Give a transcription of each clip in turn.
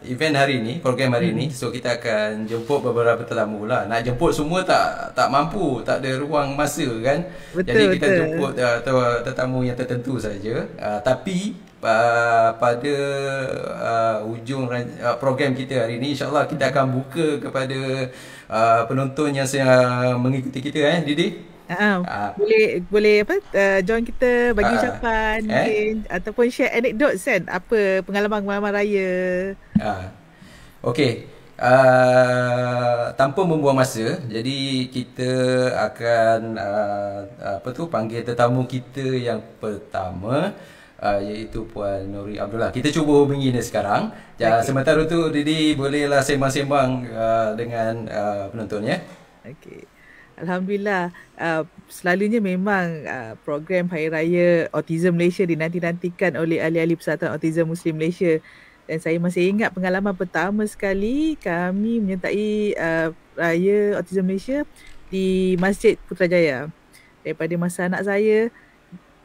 event hari ni, program hari ni. So kita akan jemput beberapa tetamu lah. Nak jemput semua tak mampu, tak ada ruang masa kan. Jadi Betul, kita betul. jemput tetamu yang tertentu saja. Tapi pada program kita hari ni, insyaAllah kita akan buka kepada penonton yang sedang mengikuti kita, Didi. Ah, Boleh apa join kita bagi ah, ucapan eh? mungkin ataupun share anecdotes kan apa pengalaman-pengalaman raya. Ah, Okey. Tanpa membuang masa, jadi kita akan panggil tetamu kita yang pertama, iaitu Puan Nori Abdullah. Kita cuba hubungi dia sekarang. Okey. Sementara tu Didi bolehlah sembang-sembang dengan penonton ya. Okey. Alhamdulillah, selalunya memang program Hari Raya Autism Malaysia dinanti-nantikan oleh ahli-ahli Persatuan Autism Muslim Malaysia. Dan saya masih ingat pengalaman pertama sekali kami menyertai Raya Autism Malaysia di Masjid Putrajaya. Daripada masa anak saya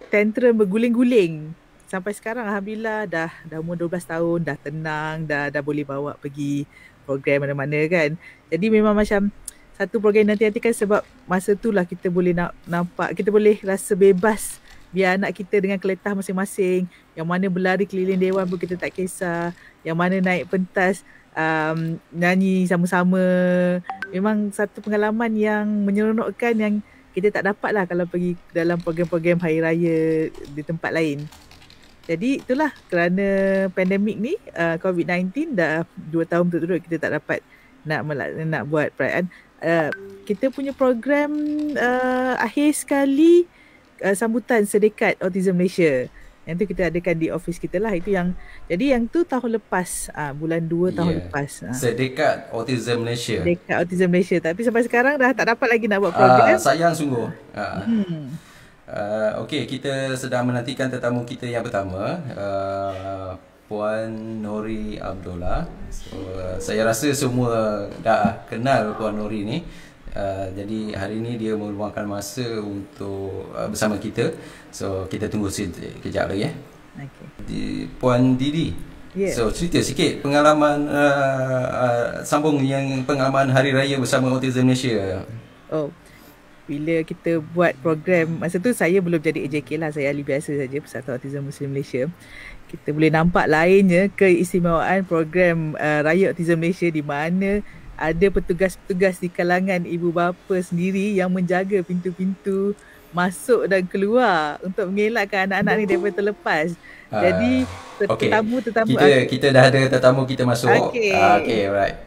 tantrum berguling-guling sampai sekarang alhamdulillah dah umur 12 tahun, dah tenang, dah boleh bawa pergi program mana-mana kan. Jadi memang macam satu program nanti-nanti kan sebab masa tu lah kita boleh nampak, kita boleh rasa bebas biar anak kita dengan keletah masing-masing, yang mana berlari keliling dewan pun kita tak kisah, yang mana naik pentas nyanyi sama-sama. Memang satu pengalaman yang menyeronokkan yang kita tak dapat lah kalau pergi dalam program-program Hari Raya di tempat lain. Jadi itulah kerana pandemik ni COVID-19 dah 2 tahun berturut-turut kita tak dapat nak buat perayaan. Kita punya program akhir sekali sambutan Sedekat Autism Malaysia. Yang tu kita adakan di office kita lah. Itu yang, jadi yang tu tahun lepas, bulan 2 tahun lepas. Sedekat Autism Malaysia. Sedekat Autism Malaysia. Tapi sampai sekarang dah tak dapat lagi nak buat program. Sayang sungguh. Okey, kita sedang menantikan tetamu kita yang pertama, Puan Nori Abdullah. So, saya rasa semua dah kenal Puan Nori ni. Jadi hari ni dia meluangkan masa untuk bersama kita. So kita tunggu sekejap lagi Okay. Puan Didi. Yeah. So cerita sikit pengalaman sambung yang pengalaman Hari Raya bersama Autism Malaysia. Oh, bila kita buat program, masa tu saya belum jadi AJK lah, saya ahli biasa saja Persatuan Autism Muslim Malaysia. Kita boleh nampak lainnya keistimewaan program Raya Autism Malaysia, di mana ada petugas-petugas di kalangan ibu bapa sendiri yang menjaga pintu-pintu masuk dan keluar untuk mengelakkan anak-anak ni daripada terlepas. Jadi tetamu kita dah ada tetamu kita masuk. Okay, alright.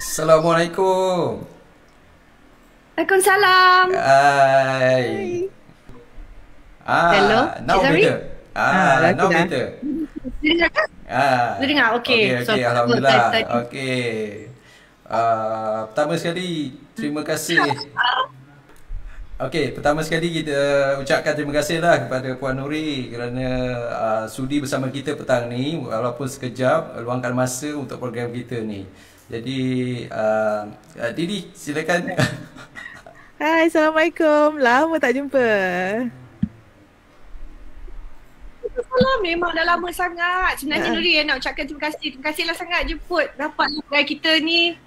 Assalamualaikum. Waalaikumsalam. Hai. Hello. Now better. Now better. Dia dengar? Okey. Okey, alhamdulillah. Okey. Pertama sekali terima kasih. Okey, pertama sekali kita ucapkan terima kasihlah kepada Puan Nori kerana sudi bersama kita petang ni, walaupun sekejap luangkan masa untuk program kita ni. Jadi Didi, silakan. Hai, Assalamualaikum. Lama tak jumpa. Salam, memang dah lama sangat. Sebenarnya Nuri nak ucapkan terima kasih. Terima kasihlah sangat jemput dapat gaya kita ni.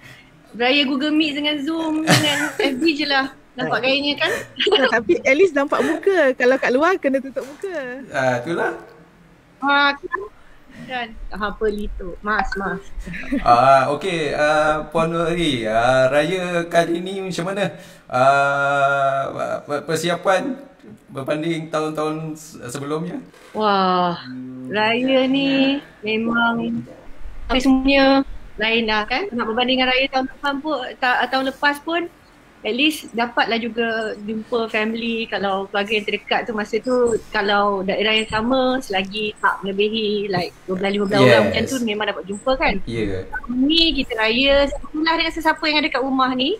Raya Google Meet dengan Zoom dengan FB je lah. Nampak gayanya kan? Tapi at least nampak muka. Kalau kat luar kena tutup muka. Itulah. Dan apa itu? Mas. Okey, Puan Nori, raya kali ni macam mana? Persiapan berbanding tahun-tahun sebelumnya? Wah, raya ni memang semuanya lain lah kan. Nak berbanding dengan raya tahun lepas pun at least dapatlah juga jumpa family. Kalau keluarga yang terdekat tu masa tu, kalau daerah yang sama selagi tak melebihi like 12-15 orang macam tu memang dapat jumpa kan. Ni kita raya sekolah dengan sesiapa yang ada kat rumah ni.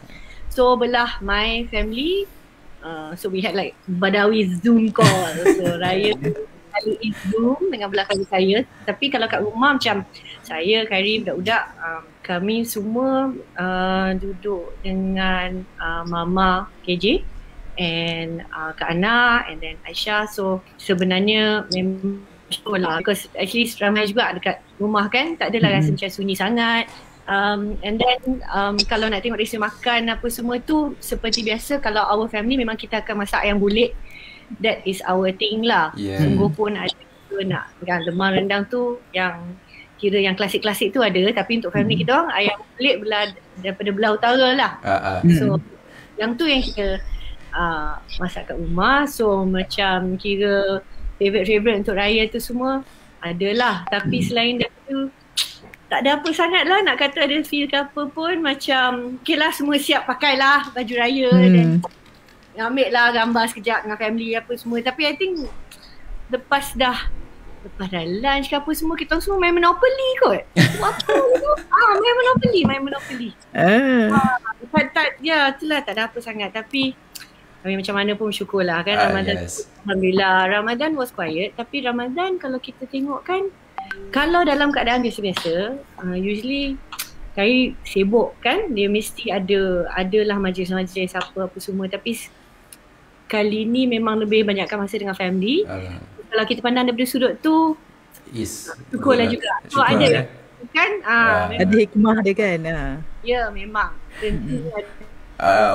So belah my family, so we had like Badawi Zoom call. So raya kali Zoom dengan belah kali saya. Tapi kalau kat rumah macam saya, Karim, budak-budak, kami semua duduk dengan Mama KJ and Kak Ana and then Aisyah. So sebenarnya memang sure lah, because actually ramai juga dekat rumah kan, tak adalah rasa macam sunyi sangat. And then kalau nak tengok dari makan apa semua tu seperti biasa, kalau our family memang kita akan masak ayam bulik. That is our thing lah. Sungguh pun ada nak yang lemang rendang tu yang kira yang klasik-klasik tu ada, tapi untuk family kita orang ayam bulik daripada belah utara lah. So yang tu yang kita masak kat rumah. So macam kira favorite untuk raya tu semua adalah. Tapi selain tu tak ada apa sangat lah nak kata ada feel ke apa pun. Macam okay lah, semua siap pakailah baju raya dan ambil lah gambar sekejap dengan family apa semua. Tapi I think lepas dah lunch ke apa semua, kita semua main Monopoly kot. Apa tu? Main Monopoly. Ya itulah, tak ada apa sangat. Tapi macam mana pun syukurlah kan Ramadan. Alhamdulillah Ramadan was quiet. Tapi Ramadan kalau kita tengok kan, kalau dalam keadaan biasa-biasa usually Kari sibuk kan, dia mesti adalah majlis-majlis apa semua. Tapi kali ni memang lebih banyakkan masa dengan family. Kalau kita pandang daripada sudut tu syukurlah juga. So ada kan ada hikmah dia kan. Ya memang tentu ada.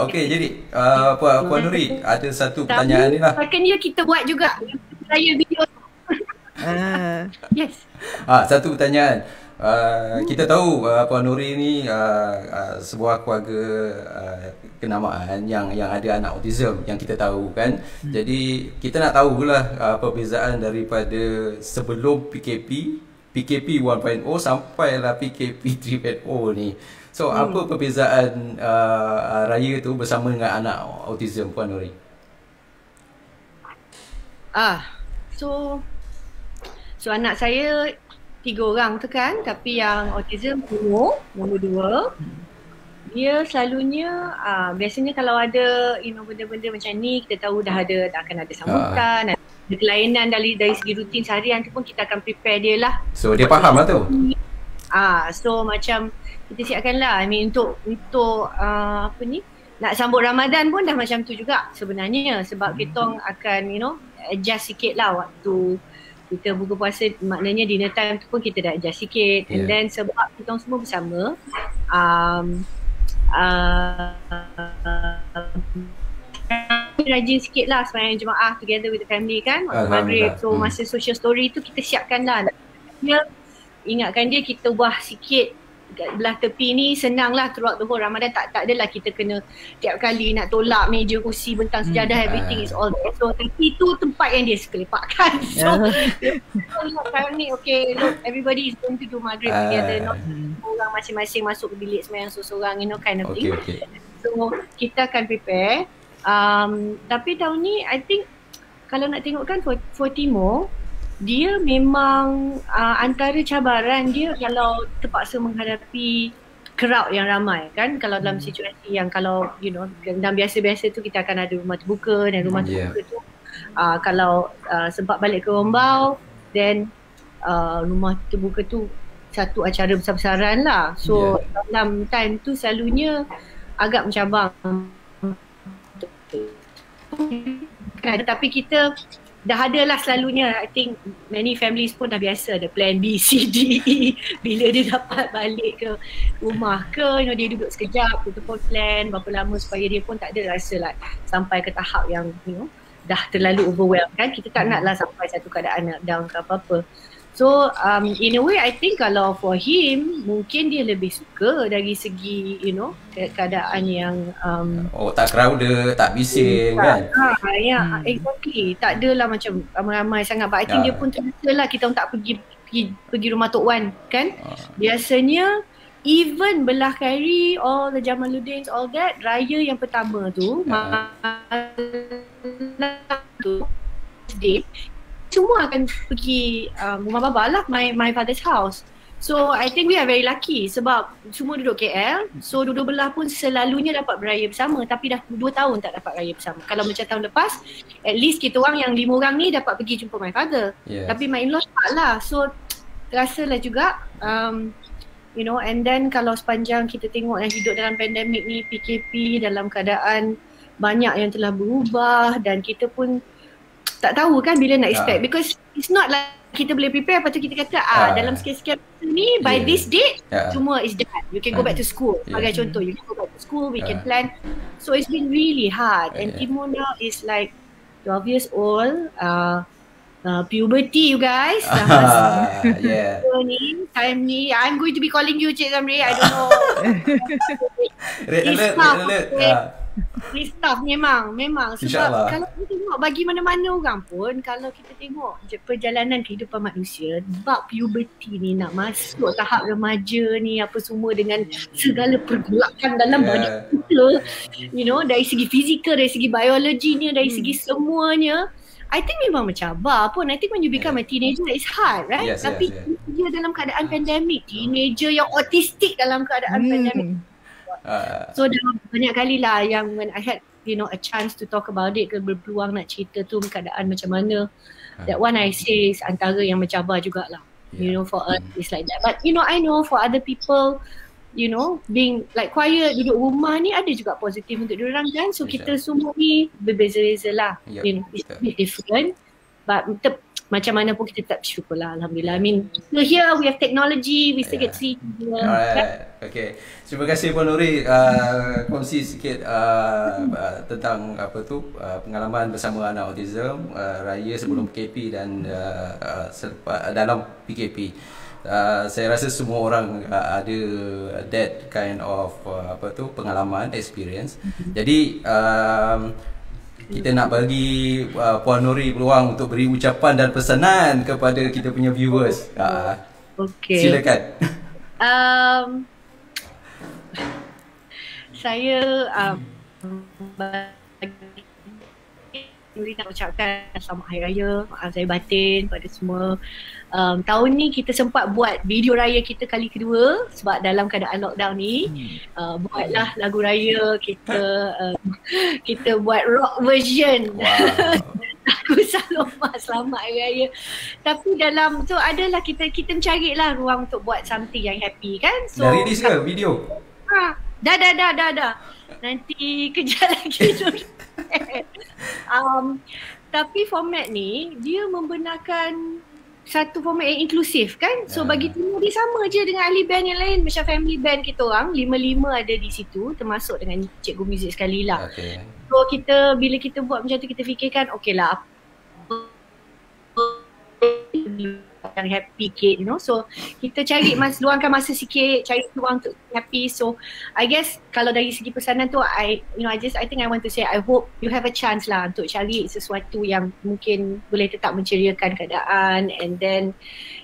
Okey, jadi Puan Nuri ada satu pertanyaan ni lah. Maknanya kita buat juga raya video. Yes. Satu pertanyaan. Kita tahu Puan Nuri ni sebuah keluarga kenamaan yang ada anak autism yang kita tahu kan. Jadi kita nak tahulah perbezaan daripada sebelum PKP 1.0 sampailah PKP 3.0 ni. So apa perbezaan raya tu bersama dengan anak autism Puan Nuri? So anak saya 3 orang tu kan, tapi yang autism nombor 2. Dia selalunya biasanya kalau ada benda-benda macam ni, kita tahu dah akan ada sambutan, ada kelainan dari segi rutin seharian tu pun kita akan prepare dia lah. So dia faham lah tu. So macam kita siapkan lah. I mean untuk nak sambut Ramadan pun dah macam tu juga sebenarnya, sebab kita akan adjust sikit lah waktu kita buka puasa, maknanya dinner time tu pun kita dah adjust sikit. And then sebab kita semua bersama rajin sikit lah sembahyang jemaah together with the family kan, waktu maghrib. So masa social story tu kita siapkan lah. Ingatkan dia, kita ubah sikit belah tepi ni, senang lah throughout the whole Ramadan. Tak adalah kita kena tiap kali nak tolak meja, kursi, bentang sejadah, everything is all there. So tapi tu tempat yang dia suka lepakkan. So sekarang ni okay, look, everybody is going to do maghrib together, not orang masing-masing masuk ke bilik sembahyang seorang, kind of thing. So kita akan prepare. Tapi tahun ni I think kalau nak tengok kan for Timur, dia memang antara cabaran dia kalau terpaksa menghadapi crowd yang ramai kan. Kalau dalam situasi yang kalau dalam biasa-biasa tu kita akan ada rumah terbuka, dan rumah terbuka tu kalau sempat balik ke Rombau, then rumah terbuka tu satu acara besar-besaran lah. So dalam time tu selalunya agak mencabar kan. Tapi kita dah ada lah selalunya. I think many families pun dah biasa ada plan B, C, D, E. Bila dia dapat balik ke rumah ke, dia duduk sekejap, kita pun plan berapa lama supaya dia pun tak ada rasa lah sampai ke tahap yang dah terlalu overwhelmed kan. Kita tak nak lah sampai satu keadaan nak down ke apa-apa. So in a way I think kalau for him mungkin dia lebih suka dari segi keadaan yang tak crowded, tak bising kan. Exactly. Tak adalah macam ramai-ramai sangat. But I think dia pun terasa lah kita tak pergi rumah Tok Wan kan. Biasanya even belah Khairi, all the Jamaluddins, all that, raya yang pertama tu semua akan pergi rumah baba lah, my father's house. So I think we are very lucky sebab semua duduk KL. So dua-dua belah pun selalunya dapat beraya bersama, tapi dah 2 tahun tak dapat raya bersama. Kalau macam tahun lepas, at least kita orang yang 5 orang ni dapat pergi jumpa my father. Tapi my in-law tak lah. So terasa lah juga and then kalau sepanjang kita tengok yang hidup dalam pandemik ni, PKP, dalam keadaan banyak yang telah berubah dan kita pun tak tahu kan bila nak expect because it's not like kita boleh prepare lepas tu kita kata dalam sekian-sekian ni by this date semua is done. You can go back to school. Sebagai contoh, you can go back to school, we can plan. So it's been really hard and Timo now is like 12 years old. Puberty you guys. Time ni I'm going to be calling you Cik Zamri. I don't know. It's tough memang sebab kalau kita tengok bagi mana-mana orang pun, kalau kita tengok perjalanan kehidupan manusia, bab puberty ni nak masuk tahap remaja ni apa semua dengan segala pergolakan dalam badan kita, you know, dari segi fizikal, dari segi biologinya, dari segi semuanya, I think memang mencabar pun. I think when you become a teenager it's hard, right? Tapi dia dalam keadaan pandemik, teenager yang autistik dalam keadaan pandemik. So dah banyak kali lah yang when I had, you know, a chance to talk about it, berpeluang nak cerita tu keadaan macam mana, that one I say is antara yang mencabar jugalah. You know, for us it's like that. But you know, I know for other people, you know, being like quiet, duduk rumah ni ada juga positif untuk diorang kan. So kita semua ni berbeza-beza lah. You know, it's a bit different. But macam mana pun kita tetap bersyukur lah, Alhamdulillah. I mean, we're here, we have technology, we still get to see. Alright, okay. Terima kasih Puan Nuri kongsi sikit tentang pengalaman bersama anak autism raya sebelum PKP dan dalam PKP. Saya rasa semua orang ada that kind of pengalaman, experience. Jadi kita nak bagi Puan Nuri peluang untuk beri ucapan dan pesanan kepada kita punya viewers. Silakan. Saya Nuri nak ucapkan selamat Hari Raya, maaf saya batin pada semua. Tahun ni kita sempat buat video raya kita kali kedua sebab dalam keadaan lockdown ni. Buatlah lagu raya kita, kita buat rock version. Lagu Saloma Selamat Hari Raya. Tapi dalam tu adalah kita mencarilah ruang untuk buat something yang happy kan. So dah release ke video? Dah. Nanti kejap lagi dulu. Tapi format ni dia membenarkan satu format yang inklusif kan. So bagi Timo dia sama je dengan ahli band yang lain. Macam family band kita orang 5-5 ada di situ, termasuk dengan cikgu muzik sekali lah. So bila kita buat macam tu, kita fikirkan okay lah yang happy sikit, you know. So kita cari luangkan masa sikit, cari peluang untuk happy. So I guess kalau dari segi pesanan tu, I think I want to say I hope you have a chance lah untuk cari sesuatu yang mungkin boleh tetap menceriakan keadaan, and then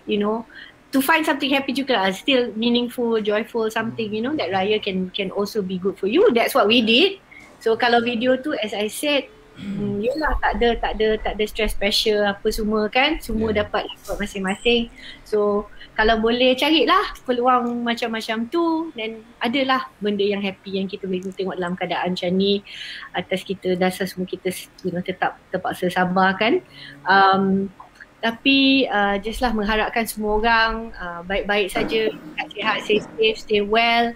you know, to find something happy juga lah, still meaningful, joyful, something, you know, that raya can also be good for you. That's what we did. So kalau video tu, as I said, yelah tak ada stress pressure apa semua kan, semua dapat buat masing-masing. So kalau boleh carilah peluang macam-macam tu, dan adalah benda yang happy yang kita boleh tengok dalam keadaan macam ni. Atas kita dasar semua kita tetap terpaksa sabar kan. Tapi just lah mengharapkan semua orang baik-baik saja, sihat, safe, stay well.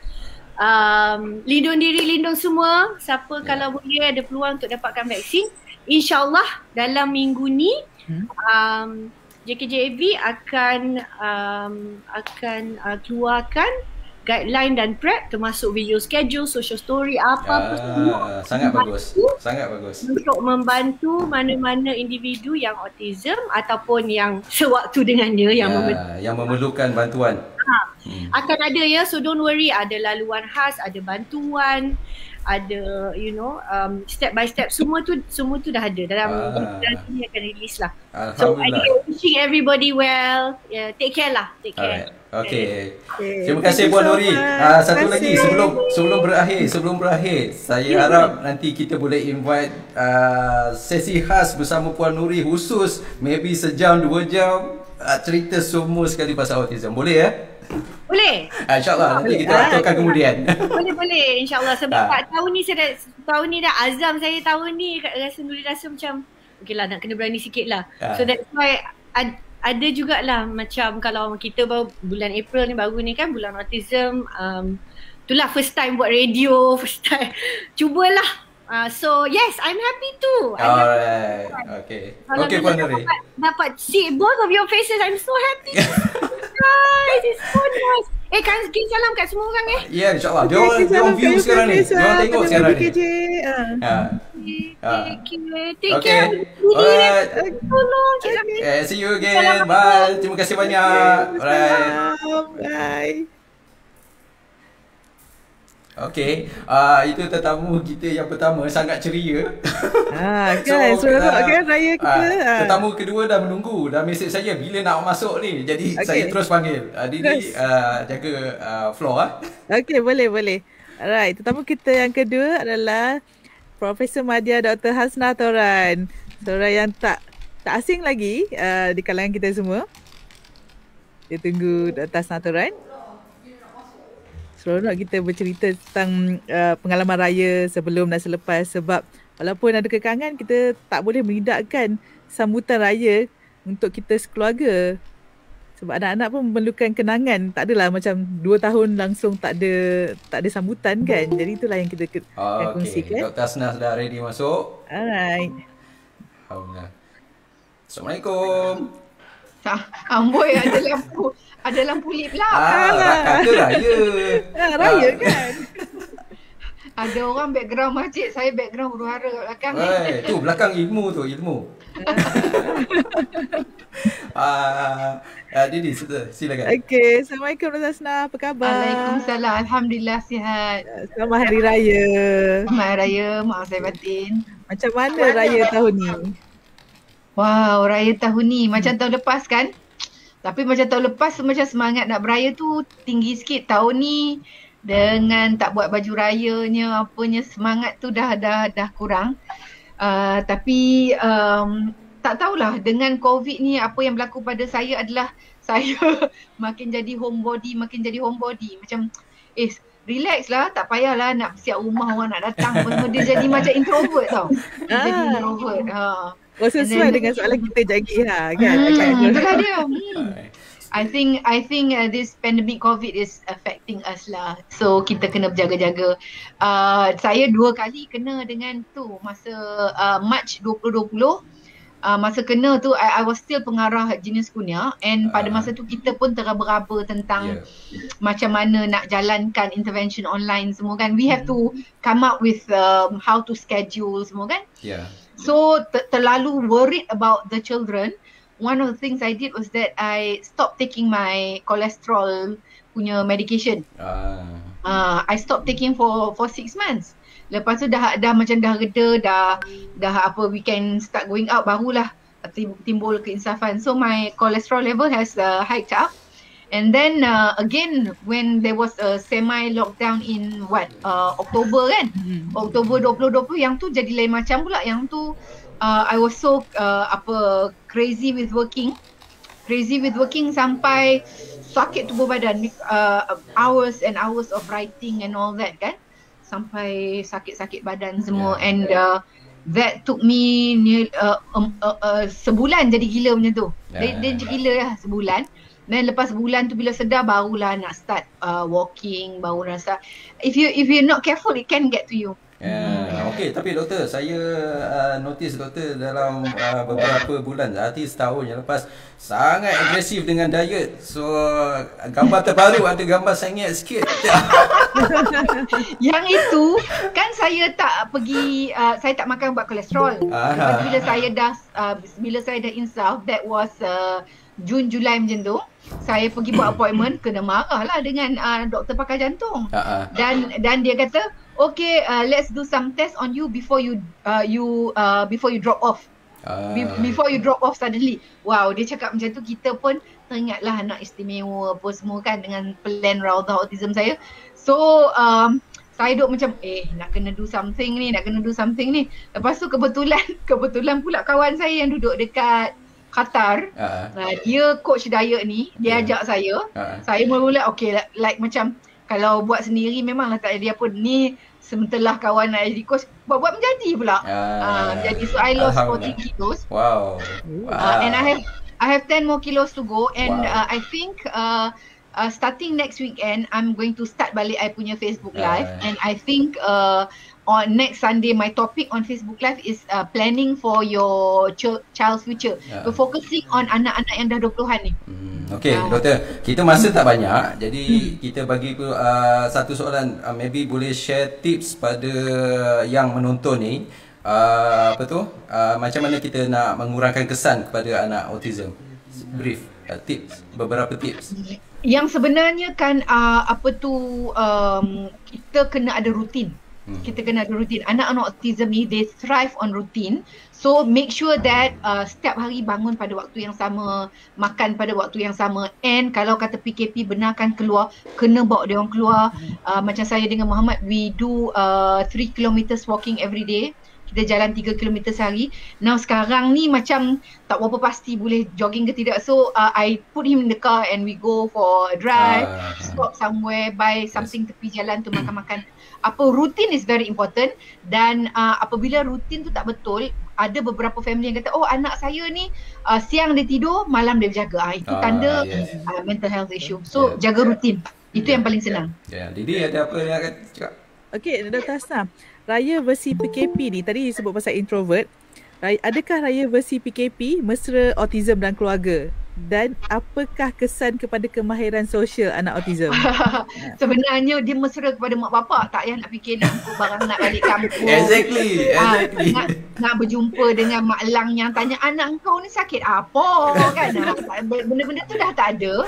Lindung diri, lindung semua. Siapa kalau boleh ada peluang untuk dapatkan vaksin, InsyaAllah dalam minggu ni JKJAV akan keluarkan guideline dan prep, termasuk video schedule, social story, apa-apa semua. Sangat bagus. Untuk membantu mana-mana individu yang autism ataupun yang sewaktu dengannya yang memerlukan bantuan. Akan ada ya, so don't worry, ada laluan khas, ada bantuan, ada you know step by step, semua tu dah ada dalam ini akan release lah. So I wishing everybody well. Take care lah. Okay. Terima kasih Puan Nuri. Satu lagi sebelum berakhir, saya harap nanti kita boleh invite sesi khas bersama Puan Nuri, khusus maybe sejam 2 jam, cerita semua sekali pasal autism. Boleh ya? Boleh. InsyaAllah nanti kita aturkan kemudian. Boleh insyaAllah. Sebab tahun ni dah azam saya tahun ni, rasa macam okay lah, nak kena berani sikit lah. So that's why ada jugalah macam kalau kita baru bulan April ni, baru ni kan bulan autism, itulah first time buat radio, first time. Cubalah So yes, I'm happy too. Alright. Okay. Okay, Puan Nuri. Dapat see both of your faces. I'm so happy. Guys, it's so nice. Kan kirim salam kat semua orang Ya, insyaAllah. Dia orang view sekarang ni. Dia orang tengok sekarang ni. Take care. Alright. Tolong. See you again. Bye. Terima kasih banyak. Alright. Bye. Okay, itu tetamu kita yang pertama sangat ceria. Kan, seronok kan raya kita. Tetamu kedua dah menunggu, dah mesej saya bila nak masuk ni. Jadi saya terus panggil. Didi jaga floor Okay, boleh. Alright, tetamu kita yang kedua adalah Profesor Madya Dr. Hasnah Toran. Seorang yang tak asing lagi di kalangan kita semua. Dia tunggu Dr. Hasnah Toran. Seronok kita bercerita tentang pengalaman raya sebelum dan selepas, sebab walaupun ada kekangan, kita tak boleh menidakkan sambutan raya untuk kita sekeluarga. Sebab anak-anak pun memerlukan kenangan. Tak adalah macam 2 tahun langsung tak ada sambutan kan. Jadi itulah yang kita akan kongsikan. Dr. Hasnah dah ready masuk. Alright. Alhamdulillah. Assalamualaikum. Amboi, ada lampu lip pula. Kata raya. Raya kan. Ada orang background masjid, saya background huru-hara kat belakang. Tu belakang ilmu. Didi, silakan. Okay, Assalamualaikum Dr. Hasnah, apa khabar? Waalaikumsalam, Alhamdulillah sihat. Selamat Hari Raya. Selamat Hari Raya, maaf saya batin. Macam mana raya tahun ni? Wow, raya tahun ni macam tahun lepas kan? Tapi macam tahun lepas macam semangat nak beraya tu tinggi sikit. Tahun ni dengan tak buat baju rayanya apanya, semangat tu dah kurang. Tapi tak tahulah, dengan COVID ni apa yang berlaku pada saya adalah saya makin jadi homebody. Macam relax lah, tak payahlah nak siap rumah orang nak datang. Dia jadi macam introvert tau. Jadi introvert. Sesuai dengan soalan kita jagi kan? Itulah dia. I think this pandemic COVID is affecting us lah. So kita kena berjaga-jaga. Saya 2 kali kena dengan tu masa March 2020. Masa kena tu I was still pengarah jenis kunyah, and pada masa tu kita pun teraba-raba tentang macam mana nak jalankan intervention online semua kan. We have to come up with how to schedule semua kan. So terlalu worried about the children. One of the things I did was that I stopped taking my cholesterol punya medication. I stopped taking for 6 months. Lepas tu dah macam dah reda, dah apa, we can start going out, barulah timbul keinsafan. So my cholesterol level has hiked up. And then again when there was a semi lockdown in October kan? Oktober 2020, yang tu jadi lain macam pula. Yang tu I was so crazy with working sampai sakit tubuh badan, hours and hours of writing and all that kan, sampai sakit-sakit badan semua. And that took me sebulan jadi gila macam tu. Dia gila lah sebulan. Dan lepas bulan tu bila sedar, barulah nak start walking, baru rasa if you're not careful it can get to you. Okey, tapi doktor, saya notice doktor dalam beberapa bulan, arti setahun yang lepas, sangat agresif dengan diet. So gambar terbaru ada gambar sengit sikit. Yang itu kan saya tak pergi, saya tak makan ubat kolesterol. Lepas bila saya dah insaf, that was Jun Julai macam tu, saya pergi buat appointment, kena marah lah dengan doktor pakar jantung. Dan dia kata, okay, let's do some test on you before you drop off. Before you drop off suddenly. Wow, dia cakap macam tu, kita pun teringatlah anak istimewa apa semua kan, dengan plan Raudhah Autism saya. So saya duduk macam nak kena do something ni. Lepas tu kebetulan pula kawan saya yang duduk dekat Qatar, dia coach diet ni, dia ajak saya. Saya mula-mula like macam kalau buat sendiri memanglah tak jadi apa. Ni sementara kawan nak jadi coach, buat menjadi pula. Jadi so I lost 40 kilos. Wow. And I have 10 more kilos to go. And I think starting next weekend, I'm going to start balik I punya Facebook Live, and I think on next Sunday my topic on Facebook Live is planning for your child's future. We're focusing on anak-anak yang dah 20-an ni. Okey, doktor, kita masa tak banyak, jadi kita bagi satu soalan, maybe boleh share tips pada yang menonton ni, macam mana kita nak mengurangkan kesan kepada anak autism. Brief tips, beberapa tips. Yang sebenarnya kan kita kena ada rutin. Kita kena ada rutin. Anak-anak autism ni, they thrive on routine. So make sure that setiap hari bangun pada waktu yang sama, makan pada waktu yang sama, and kalau kata PKP benarkan keluar, kena bawa dia orang keluar. Macam saya dengan Muhammad, we do 3 kilometers walking every day. Kita jalan 3 km sehari. Now sekarang ni macam tak berapa pasti boleh jogging ke tidak. So I put him in the car and we go for a drive, stop somewhere, buy something tepi jalan tu makan-makan. Rutin is very important. Dan apabila rutin tu tak betul, ada beberapa family yang kata, oh anak saya ni siang dia tidur, malam dia berjaga. Itu tanda mental health issue. So jaga rutin. Itu yang paling senang. Didi ada apa yang akan cakap? Okey, Dr. Hasna, raya versi PKP ni, tadi disebut pasal introvert. Adakah raya versi PKP mesra autism dan keluarga? Dan apakah kesan kepada kemahiran sosial anak autism? Sebenarnya dia mesra kepada mak bapak, tak payah nak fikir nak angkut barang nak balik kampung. Exactly. Nak berjumpa dengan mak lang yang tanya anak kau ni sakit apa kan. Benda-benda tu dah tak ada,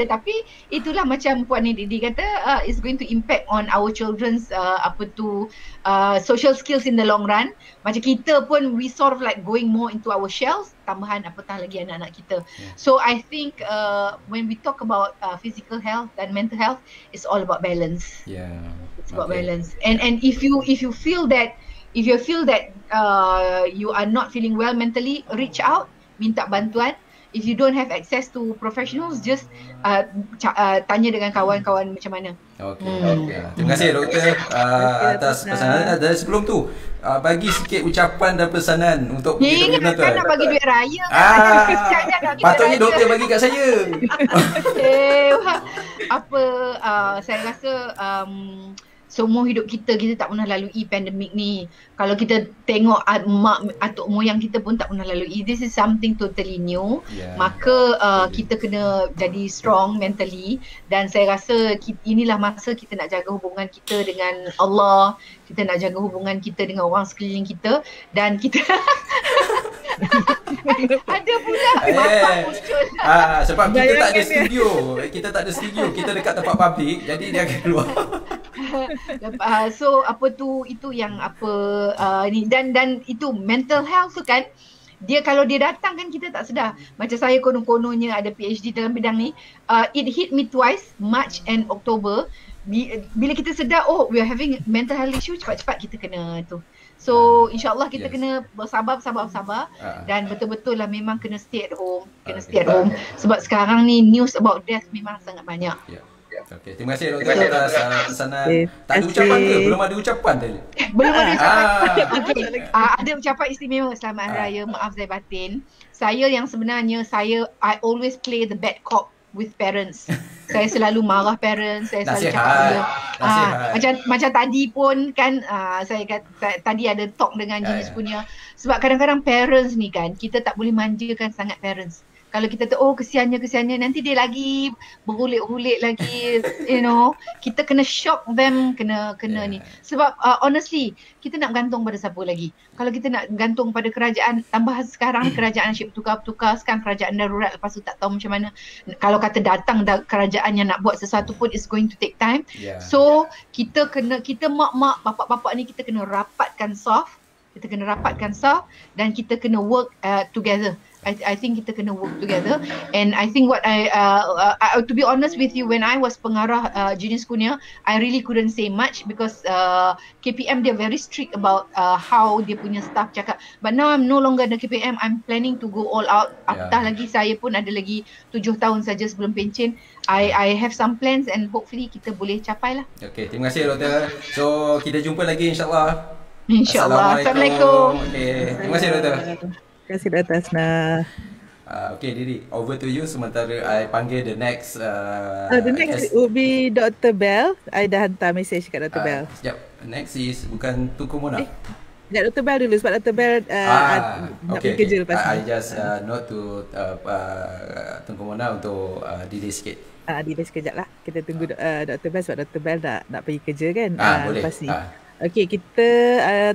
tapi itulah macam Puan Didi kata, it's going to impact on our children's social skills in the long run. Macam kita pun we sort of like going more into our shells, tambahan apatah lagi anak-anak kita. So I think when we talk about physical health and mental health, it's all about balance. It's about balance. And if you feel that you are not feeling well mentally, reach out, minta bantuan. If you don't have access to professionals, just tanya dengan kawan-kawan macam mana. Terima kasih doktor atas pesanan. Dan sebelum tu, bagi sikit ucapan dan pesanan untuk kita penonton. Kan nak bagi duit raya kan. Patutnya doktor bagi kat saya. Saya rasa semua hidup kita tak pernah lalui pandemik ni. Kalau kita tengok mak atuk moyang kita pun tak pernah lalui. This is something totally new. Maka kita kena jadi strong mentally. Dan saya rasa inilah masa kita nak jaga hubungan kita dengan Allah. Kita nak jaga hubungan kita dengan orang sekeliling kita. Dan kita ada pula bapak muncul. Sebab kita tak ada studio. Kita dekat tempat public, jadi dia akan keluar. So itu yang ni dan itu mental health tu kan, dia kalau dia datang kan kita tak sedar. Macam saya konon-kononnya ada PhD dalam bidang ni, it hit me twice, March and October. Bila kita sedar, oh we are having mental health issue, cepat-cepat kita kena tu. So insyaAllah kita kena bersabar dan betul-betul lah memang kena stay at home. Sebab sekarang ni news about death memang sangat banyak. Okey, terima kasih doktor atas pesanan. Tak ada ucapan ke? Belum ada ucapan tadi. Belum ada ucapan. Ada ucapan istimewa selamat hari raya, maaf saya batin. Saya yang sebenarnya I always play the bad cop with parents. Saya selalu marah parents, saya selalu cakap macam tadi pun kan, saya kata tadi ada talk dengan jenis punya, sebab kadang-kadang parents ni kan, kita tak boleh manjakan sangat parents. Kalau kita tu kesiannya nanti dia lagi berulit-ulit lagi, kita kena shock them, kena ni. Sebab honestly, kita nak gantung pada siapa lagi? Kalau kita nak gantung pada kerajaan, tambah sekarang kerajaan asyik bertukar-tukar, sekarang kerajaan darurat, lepas tu tak tahu macam mana. Kalau kata datang kerajaan yang nak buat sesuatu pun, it's going to take time. So kita mak-mak, bapak-bapak ni kita kena rapatkan soft. Dan kita kena work together. I think kita kena work together. And I think what to be honest with you, when I was pengarah jenis Kurnia, I really couldn't say much because KPM they're very strict about how dia punya staff cakap. But now I'm no longer the KPM, I'm planning to go all out. Apatah lagi saya pun ada lagi 7 tahun saja sebelum pencen. I have some plans and hopefully kita boleh capai lah. Okay, terima kasih doktor. So kita jumpa lagi insyaAllah. InsyaAllah. Assalamualaikum. Okay. Terima kasih doktor. Terima kasih Dr. Hasna. Okay Didi, over to you sementara I panggil the next The next would be Dr. Bell. I dah hantar message kat Dr. Bell. Sekejap, next is bukan Tunku Mona. Sekejap Dr. Bell dulu sebab Dr. Bell nak pergi kerja lepas ni. I just note to Tunku Mona untuk delay sikit. Delay sekejap lah. Kita tunggu Dr. Bell sebab Dr. Bell nak pergi kerja kan boleh. lepas ni. Okay,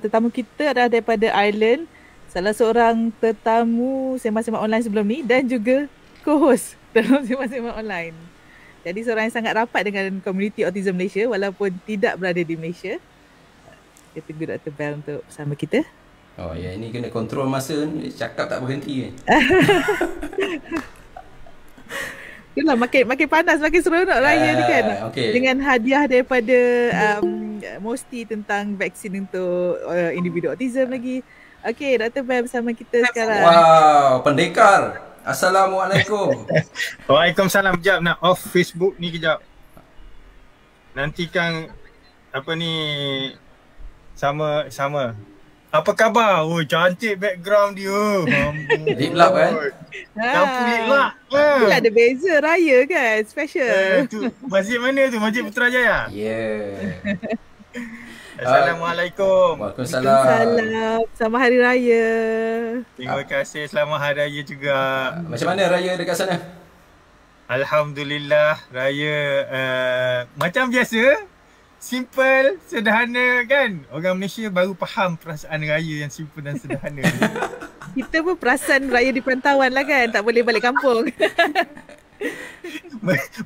tetamu kita adalah daripada Ireland. Salah seorang tetamu sembang-sembang online sebelum ni dan juga co-host dalam sembang-sembang online. Jadi seorang yang sangat rapat dengan komuniti Autism Malaysia walaupun tidak berada di Malaysia. Kita tunggu Dr. Bell untuk bersama kita. Oh ya, ini kena kontrol masa ni, cakap tak berhenti kan. Itulah makin panas, makin seronok raya ni kan. Okay. Dengan hadiah daripada Mosti tentang vaksin untuk individu autism lagi. Okey, Dr. Bell bersama kita sekarang. Wow, pendekar. Assalamualaikum. Waalaikumsalam. Sekejap nak off Facebook ni kejap. Nanti kan apa ni sama. Apa khabar? Oh, cantik background dia. Lip lap kan? Lampu lip lap. Itulah ada beza raya kan, special. Tu masjid mana tu? Masjid Putrajaya? Yeah. Assalamualaikum. Waalaikumsalam. Selamat Hari Raya. Terima kasih. Selamat Hari Raya juga. Macam mana raya dekat sana? Alhamdulillah, raya macam biasa. Simple, sederhana kan. Orang Malaysia baru faham perasaan raya yang simple dan sederhana. Kita pun perasan raya di perantauan lah kan. Tak boleh balik kampung.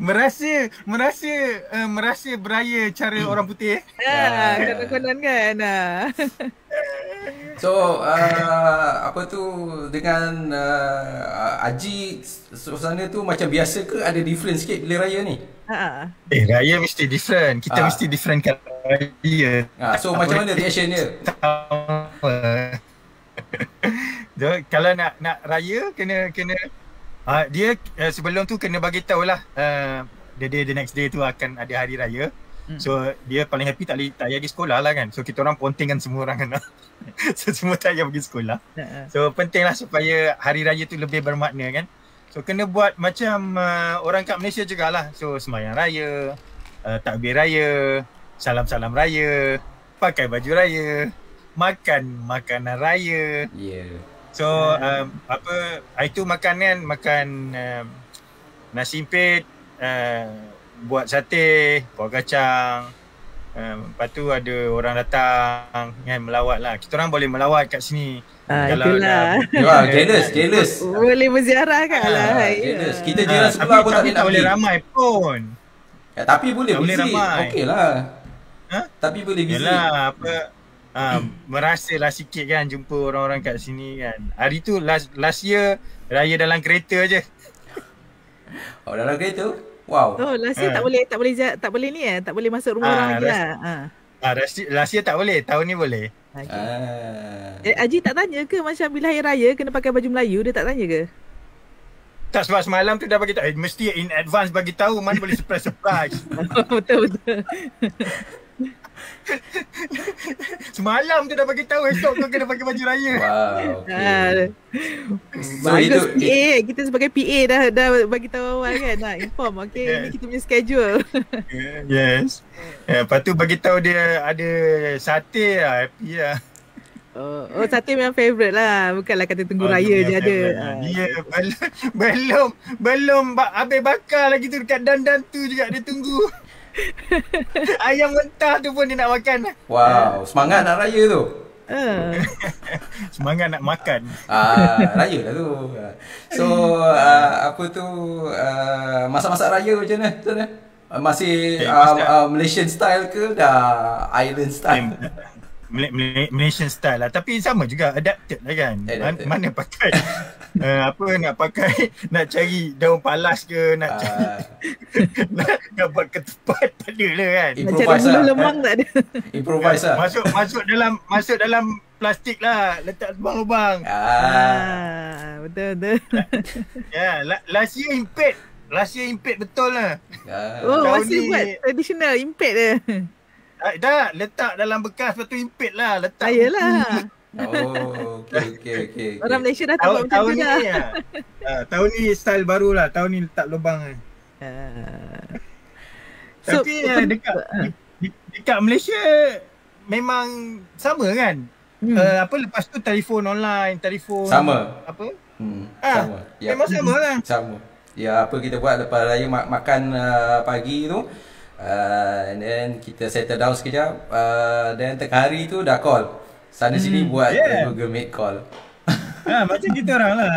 merasa beraya cara orang putih. Konon-konon kan. So apa tu dengan Haji suasana tu macam biasa ke ada different sikit bila raya ni? Raya mesti different. Kita mesti different kan raya. So macam mana reaction dia? Kalau nak raya kena dia sebelum tu kena bagi tahu lah the next day tu akan ada hari raya. So dia paling happy tak payah pergi sekolah lah kan. So kita orang pontingkan semua orang kena. So semua tak payah pergi sekolah. So penting lah supaya hari raya tu lebih bermakna kan. So kena buat macam orang kat Malaysia jugalah. So sembahyang raya, takbir raya, salam-salam raya, pakai baju raya, makan makanan raya. So itu makan nasi impit, buat sate, kuah kacang. Lepas tu ada orang datang kan melawat lah. Kita orang boleh melawat kat sini. Itulah. Jealous. Boleh berziarah kan lah. Jealous. Kita jiran sebelah pun tak boleh nak boleh ramai pun. Tapi boleh visit. Okey lah. Tapi boleh visit. Yalah merasalah sikit kan jumpa orang-orang kat sini kan. Hari tu last year raya dalam kereta je. Oh, dalam kereta? Wow. Oh, last year tak boleh ni tak boleh masuk rumah orang lagi lah. Last year tak boleh, tahun ni boleh. Haji tak tanya ke macam bila hari raya kena pakai baju Melayu, dia tak tanya ke? Tak, sebab semalam tu dah bagi tahu. Mesti in advance bagi tahu, mana boleh surprise. Betul. Semalam tu dah bagi tahu esok kau kena pakai baju raya. Wow. Okay. Bagus PA, kita sebagai PA dah bagi tahu awal kan. Inform okey, ini kita punya schedule. Yes. Lepas tu bagi tahu dia ada sate lah, happy lah. Oh, sate memang favourite lah. Bukanlah kata tunggu raya je ada. Dia belum habis bakar lagi tu dekat dandan tu juga dia tunggu. Ayam mentah tu pun dia nak makan. Wow, semangat nak raya tu. Semangat nak makan. Raya lah tu. So apa tu masak-masak raya macam mana? Masih Malaysian style ke dah Island style? Malaysian style lah, tapi sama juga, adapted lah kan. Mana pakai nak pakai, nak cari daun palas ke, nak nak buat ketupat, tak ada lah kan. Nak cari bulu lemang tak ada. Improvise lah. Masuk dalam plastik lah, letak lubang-lubang. Betul. Last year impit betul lah. Masih buat traditional impit dia. Dah letak dalam bekas, lepas tu impit lah, letak. Ayolah. Oh, okay. Orang Malaysia dah tahu macam tu dah. Tahun ni style baru lah. Tahun ni letak lubang kan. Tapi dekat Malaysia memang sama kan? Lepas tu telefon online, telefon sama. Apa? Sama. Memang sama lah. Sama. Ya, apa kita buat lepas raya makan pagi tu, and then kita settle down sekejap, then tengah hari tu dah call. Sana sini buat Google Meet call. Macam kita orang lah,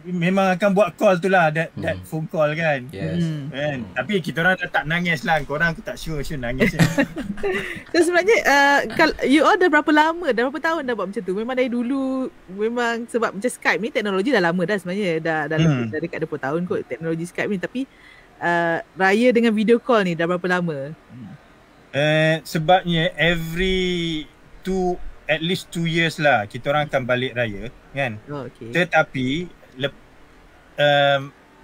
memang akan buat call tu lah, that phone call kan. Yes. Kan? Tapi kita orang dah tak nangis lah, korang aku tak sure nangis. So sebenarnya you all dah berapa lama, dah berapa tahun dah buat macam tu? Memang dari dulu, memang sebab macam Skype ni teknologi dah lama dah sebenarnya, dah dekat 20 tahun kot teknologi Skype ni. Tapi raya dengan video call ni dah berapa lama? Sebabnya at least 2 years lah kita orang akan balik raya kan. Okay. Tetapi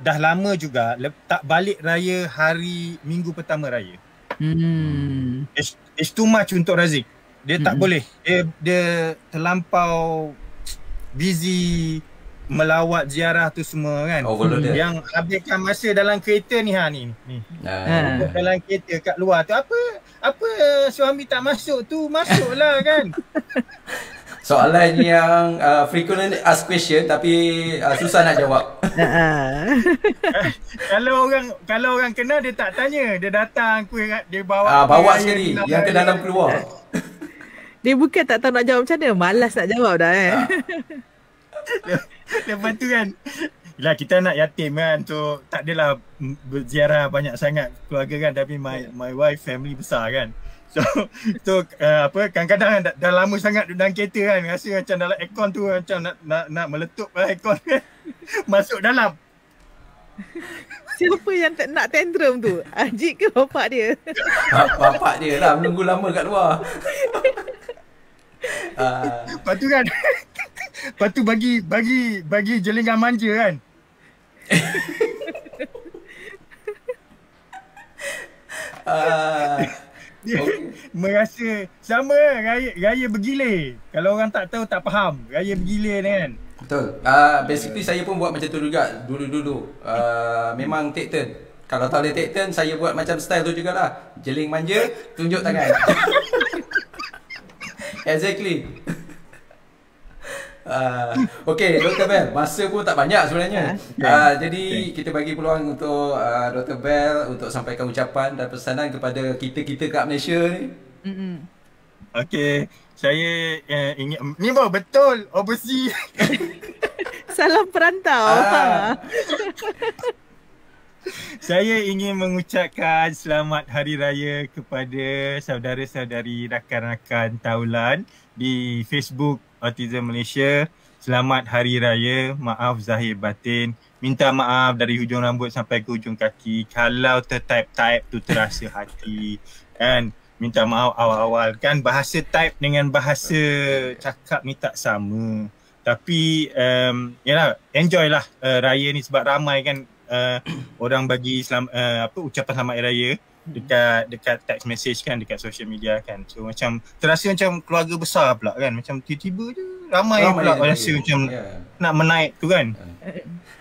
dah lama juga tak balik raya hari minggu pertama raya. It's too much untuk Razik. Dia tak boleh. Dia terlampau busy melawat ziarah tu semua kan. Yang habiskan masa dalam kereta ni dalam kereta kat luar tu apa suami tak masuk tu, masuklah kan. Soalan yang frequent asked question tapi susah nak jawab. Kalau orang kenal dia tak tanya, dia datang dia bawa bawa sekali yang ke dalam keluar. Dia bukan tak tahu nak jawab macam mana, malas nak jawab dah Lepas tu kan, yelah kita anak yatim kan, so tak adalah berziarah banyak sangat keluarga kan, tapi my wife family besar kan. So kadang-kadang dah lama sangat duduk dalam kereta kan, rasa macam dalam aircon tu macam nak meletup aircon kan. Masuk dalam. Siapa yang nak tantrum tu? Ajik ke bapak dia? Bapak dia lah, menunggu lama kat luar. Lepas tu kan, lepas tu bagi jelingan manja kan. Merasa sama raya bergilir. Kalau orang tak tahu tak faham, raya bergilir ni kan. Betul. Basically saya pun buat macam tu juga dulu. Memang take turn. Kalau tak boleh take turn, saya buat macam style tu jugalah. Jeling manja, tunjuk tangan. Exactly. Okay, Dr. Bell, masa pun tak banyak sebenarnya. Jadi kita bagi peluang untuk Dr. Bell untuk sampaikan ucapan dan pesanan kepada kita kat Malaysia ni. Okay, saya ingin ni betul overseas. Salam perantau. Saya ingin mengucapkan selamat hari raya kepada saudara-saudari rakan-rakan Taulan di Facebook Autism Malaysia. Selamat hari raya, maaf zahir batin. Minta maaf dari hujung rambut sampai ke hujung kaki kalau tertype-type tu terasa hati kan. Minta maaf awal-awal kan, bahasa type dengan bahasa cakap ni tak sama. Tapi yalah, enjoy lah raya ni sebab ramai kan. Orang bagi ucapan selamat hari raya dekat text message kan, dekat social media kan. So macam terasa macam keluarga besar pula kan, macam tiba-tiba je ramai pula rasa macam nak menaik tu kan.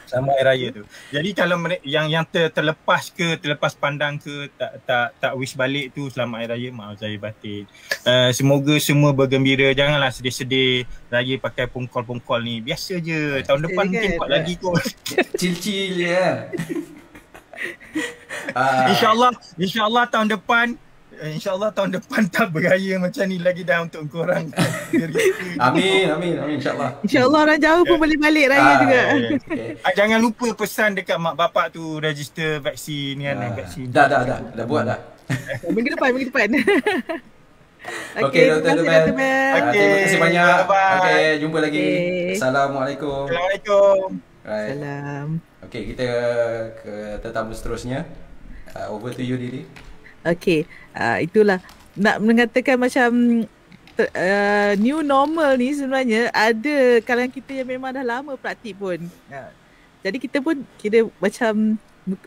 Selamat hari raya tu. Jadi kalau yang terlepas pandang ke tak wish balik tu, selamat hari raya, maaf zahir batin. Semoga semua bergembira, janganlah sedih-sedih raya pakai pongkol-pongkol ni. Biasa je, tahun depan mungkin kuat lagi kot. Chill-chill je. InsyaAllah tahun depan tak beraya macam ni lagi dah untuk korang. Amin insyaAllah. InsyaAllah orang jauh pun boleh balik raya juga. Jangan lupa pesan dekat mak bapak tu register vaksin kan. Vaksin. Dah buat dah. Minggu depan. Okay, Dr. Bell. Terima kasih banyak. Okay, jumpa lagi. Assalamualaikum. Salam. Okay, kita ke tetamu seterusnya. Over to you, Didi. Okay, itulah nak mengatakan macam new normal ni sebenarnya ada kalangan kita yang memang dah lama praktik pun. Jadi kita pun kira macam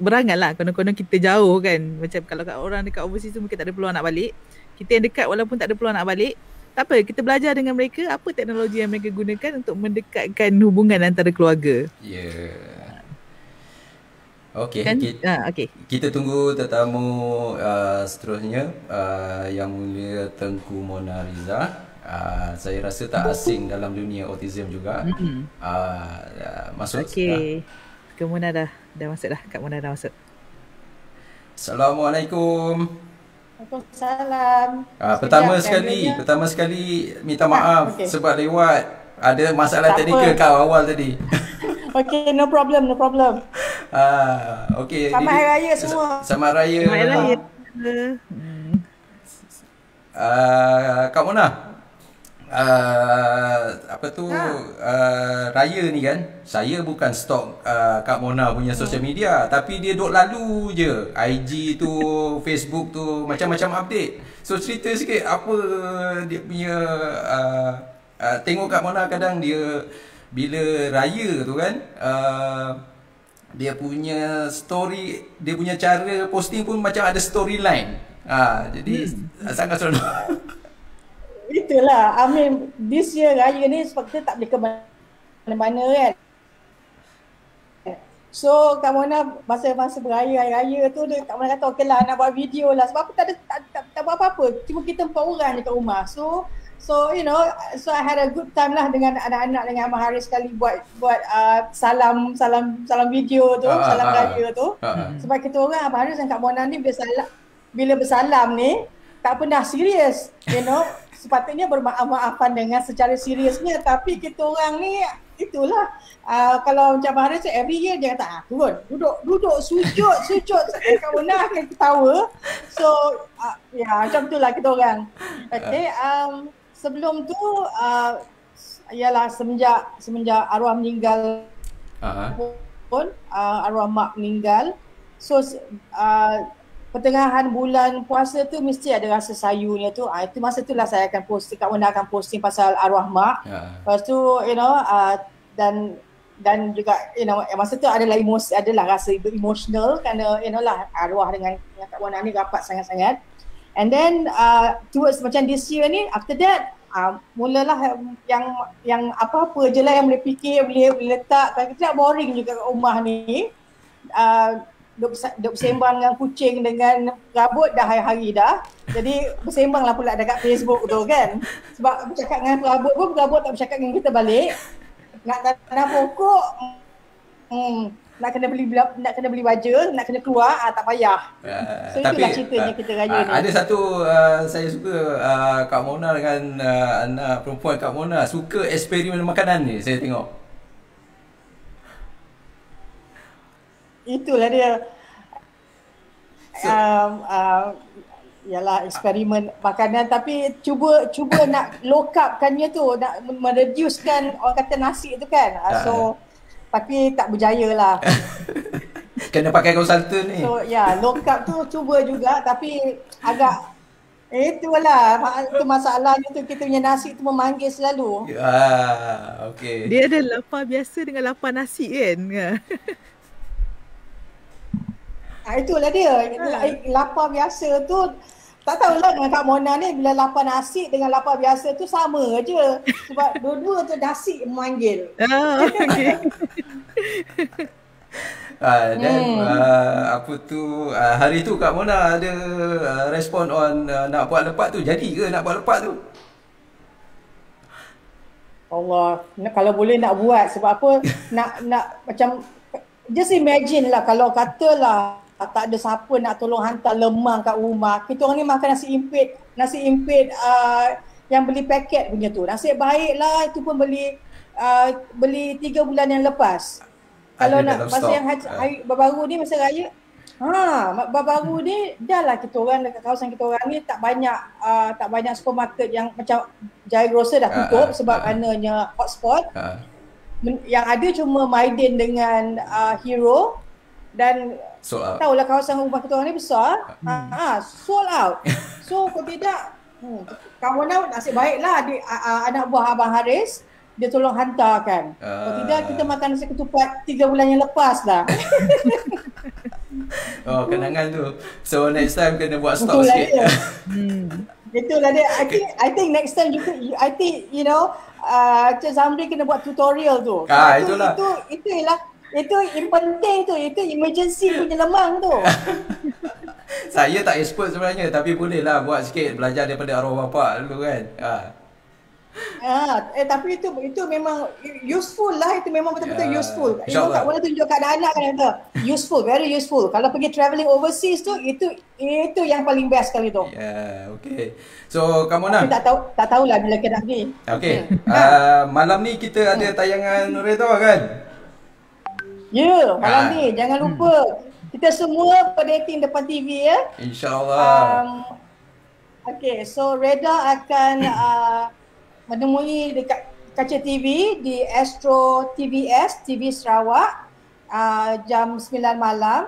berangan lah, konon-konon kita jauh kan. Macam kalau orang dekat overseas tu mungkin tak ada peluang nak balik. Kita yang dekat walaupun tak ada peluang nak balik, tak apa, kita belajar dengan mereka apa teknologi yang mereka gunakan untuk mendekatkan hubungan antara keluarga. Ya. Okey, Kan? okay. Kita tunggu tetamu seterusnya, Yang Mulia Tengku Mona Riza. Saya rasa tak asing dalam dunia autism juga. Masuk. Okey. Kak Mona dah masuk dah. Kak Mona dah masuk. Assalamualaikum. Waalaikumsalam. Pertama sekali minta maaf sebab lewat ada masalah Tak teknikal apa. kau awal tadi. Okay, no problem. Okey. Selamat Hari Raya semua. Selamat Raya. Selamat Hari Raya. Kak Mona, Raya ni kan, saya bukan stalk Kak Mona punya social media, tapi dia duk lalu je IG tu, Facebook tu, macam-macam update. So cerita sikit apa dia punya tengok Kak Mona kadang dia bila raya tu kan, dia punya story, dia punya cara posting pun macam ada storyline. Jadi sangat seronok. Itulah, I mean this year Raya ni sebab kita tak boleh ke mana-mana kan. So Kak Mona masa beraya, Hari Raya tu dia Kak Mona kata okey lah nak buat video lah. Sebab apa tak buat apa-apa. Cuma kita 4 orang je kat rumah. So you know, so I had a good time lah dengan anak-anak, dengan Abang Haris sekali buat salam video tu, salam raya tu. Sebab kita orang Abang Haris dan Kak Mona ni bila bersalam ni tak pernah serius, you know. Sepatutnya bermaaf-maafan dengan secara seriusnya, tapi kita orang ni itulah kalau macam Abang Haris every year dia kata turun, duduk sujud Kak Mona akan ketawa. So ya macam itulah kita orang. Okay, sebelum tu ialah semenjak arwah meninggal pun arwah mak meninggal. So pertengahan bulan puasa tu mesti ada rasa sayunya tu. Itu masa tu lah saya akan posting, Kak Mona akan posting pasal arwah mak. Lepas tu you know dan juga you know masa tu adalah rasa emotional kerana you know lah arwah dengan Kak Mona ni rapat sangat-sangat. And then towards macam this year ni, after that mulalah yang apa-apa je lah yang boleh fikir, boleh letak. Kalau kita boring juga kat rumah ni. Duk bersembang dengan kucing, dengan rabut dah hari-hari dah. Jadi bersembang lah pula dekat Facebook tu kan. Sebab bercakap dengan rabut pun, rabut tak bercakap dengan kita balik. Nak tanam pokok, nak kena beli baju, nak kena keluar, tak payah. So itulah ceritanya kita raya ni. Ada satu saya suka Kak Mona dengan anak perempuan Kak Mona suka eksperimen makanan ni, saya tengok. Itulah dia. Yalah eksperimen makanan, tapi cuba nak low carbkannya tu, nak mereducekan orang kata nasi tu kan. So tapi tak berjaya lah. Kena pakai konsultan ni. So low carb tu cuba juga, tapi agak itulah tu masalahnya tu, kita punya nasi tu memanggil selalu. Okey. Dia ada lapar biasa dengan lapar nasi kan. Itulah dia. Lapar biasa tu, tak tahulah dengan Kak Mona ni, bila lapar nasi dengan lapar biasa tu sama je. Sebab dua-dua tu nasi memanggil. Okay. Dan hari tu Kak Mona ada respon on nak buat lepak tu. Jadi ke nak buat lepak tu? Allah, kalau boleh nak buat. Sebab apa, nak macam just imagine lah kalau katalah tak ada siapa nak tolong hantar lemang kat rumah. Kita orang ni makan nasi impit yang beli paket punya tu. Nasib baik lah, itu pun beli 3 bulan yang lepas. Kalau nak masa yang hari baru ni, masa raya, baru ni dah lah kita orang dekat kawasan kita orang ni tak banyak supermarket yang macam Jaya Grocer dah tutup sebab karenanya hotspot. Yang ada cuma Maidin dengan Hero, dan tahulah kawasan rumah kita orang ni besar. Sold out. So kalau tidak, Kak Mona nasib baiklah anak buah Abang Haris dia tolong hantarkan. Kalau tidak kita makan nasi ketupat 3 bulan yang lepas dah. Kenangan tu. So next time kena buat stop sikit. Itulah dia. I think next time juga, I think you know, Cik Zamri kena buat tutorial tu. Itulah. Itu yang penting tu. Itu emergency punya lemang tu. Saya tak expert sebenarnya, tapi bolehlah buat sikit, belajar daripada arwah bapak dulu kan. Tapi itu memang useful lah. Itu memang betul-betul useful. InsyaAllah. Kat mana tunjuk kat anak kan kata. Useful, very useful. Kalau pergi travelling overseas tu, itu yang paling best kali tu. Okay. So, Kak Mona. Tak tahulah bila kita nak pergi. Okay. Malam ni kita ada tayangan Redha kan? Ya, malam ni. Jangan lupa. Kita semua berdating depan TV ya. InsyaAllah. Okay, so Redha akan menemui dekat kaca TV di Astro TVS, TV Sarawak jam 9 malam,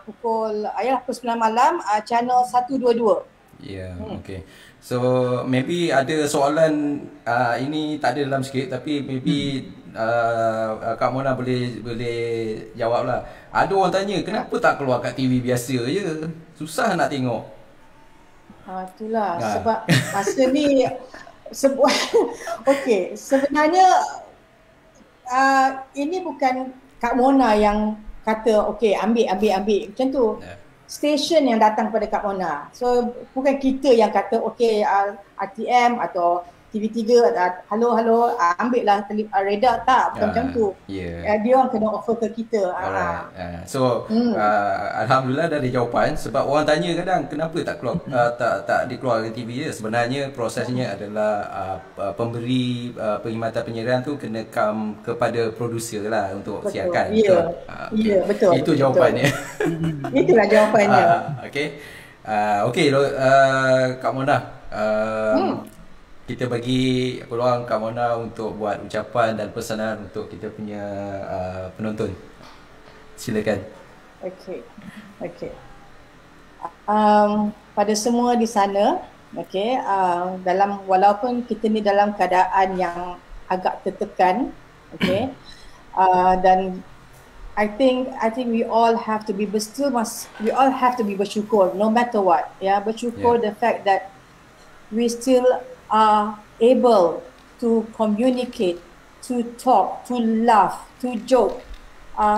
pukul 9 malam, channel 122. Okay. So maybe ada soalan ini tak ada dalam skrip, tapi maybe Kak Mona boleh jawab lah. Ada orang tanya kenapa tak keluar kat TV biasa je, susah nak tengok. Itulah sebab masa ni okay, sebenarnya ini bukan Kak Mona yang kata okay ambil macam tu. Stesen yang datang pada Kak Mona. So bukan kita yang kata okay RTM atau TV3 halo ambil lah Redha, tak, bukan macam tu. Dia orang kena offer ke kita. So alhamdulillah dah ada jawapan, sebab orang tanya kadang kenapa tak keluar tak dikeluarkan TV je. Sebenarnya prosesnya adalah pemberi perkhidmatan penyiaran tu kena come kepada producer lah untuk siarkan. Betul. Itu jawapannya. Itulah jawapannya. Okay, Kak Mona, kita bagi peluang Kak Mona untuk buat ucapan dan pesanan untuk kita punya penonton. Silakan. Okay. Pada semua di sana, walaupun kita ni dalam keadaan yang agak tertekan, dan I think we all have to be bersyukur no matter what. Bersyukur the fact that we still are able to communicate, to talk, to laugh, to joke,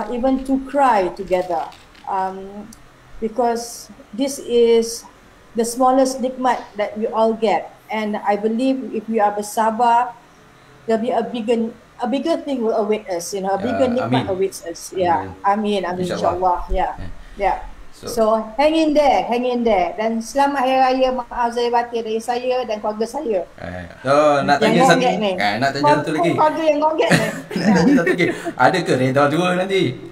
even to cry together. Because this is the smallest nikmat that we all get. And I believe if we are bersabar, there'll be a bigger thing will await us. A bigger nikmat awaits us. Amin. InsyaAllah. So hang in there. Dan selamat Hari Raya maaf zahir batin dari saya dan keluarga saya. Nak tanya satu lagi. Keluarga yang ngoget ni. Nak tanya satu lagi. Ada ke Redha 2 nanti?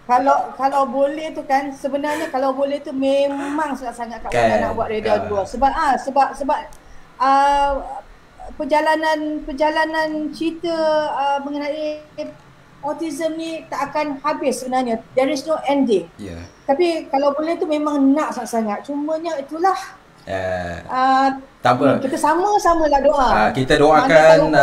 Kalau boleh tu kan, sebenarnya kalau boleh tu memang sangat Kak Mona nak buat Redha 2. Sebab perjalanan cerita mengenai autism ni tak akan habis sebenarnya. There is no ending. Tapi kalau boleh tu memang nak sangat-sangat. Cumanya itulah. Tak apa. Kita sama-sama lah doa. Kita doakan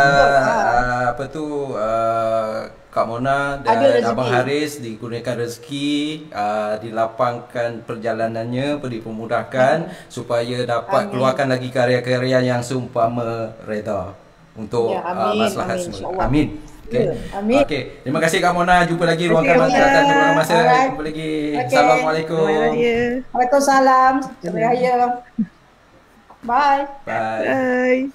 Kak Mona dan Abang Haris dikurniakan rezeki, dilapangkan perjalanannya, dipermudahkan supaya dapat keluarkan lagi karya-karya yang seumpama Redha untuk maslahat semua. Amin. Okay. Terima kasih Kak Mona. Jumpa lagi luangkan masa dan luangkan masa. Jumpa lagi. Assalamualaikum. Waalaikumsalam. Selamat Raya. Bye.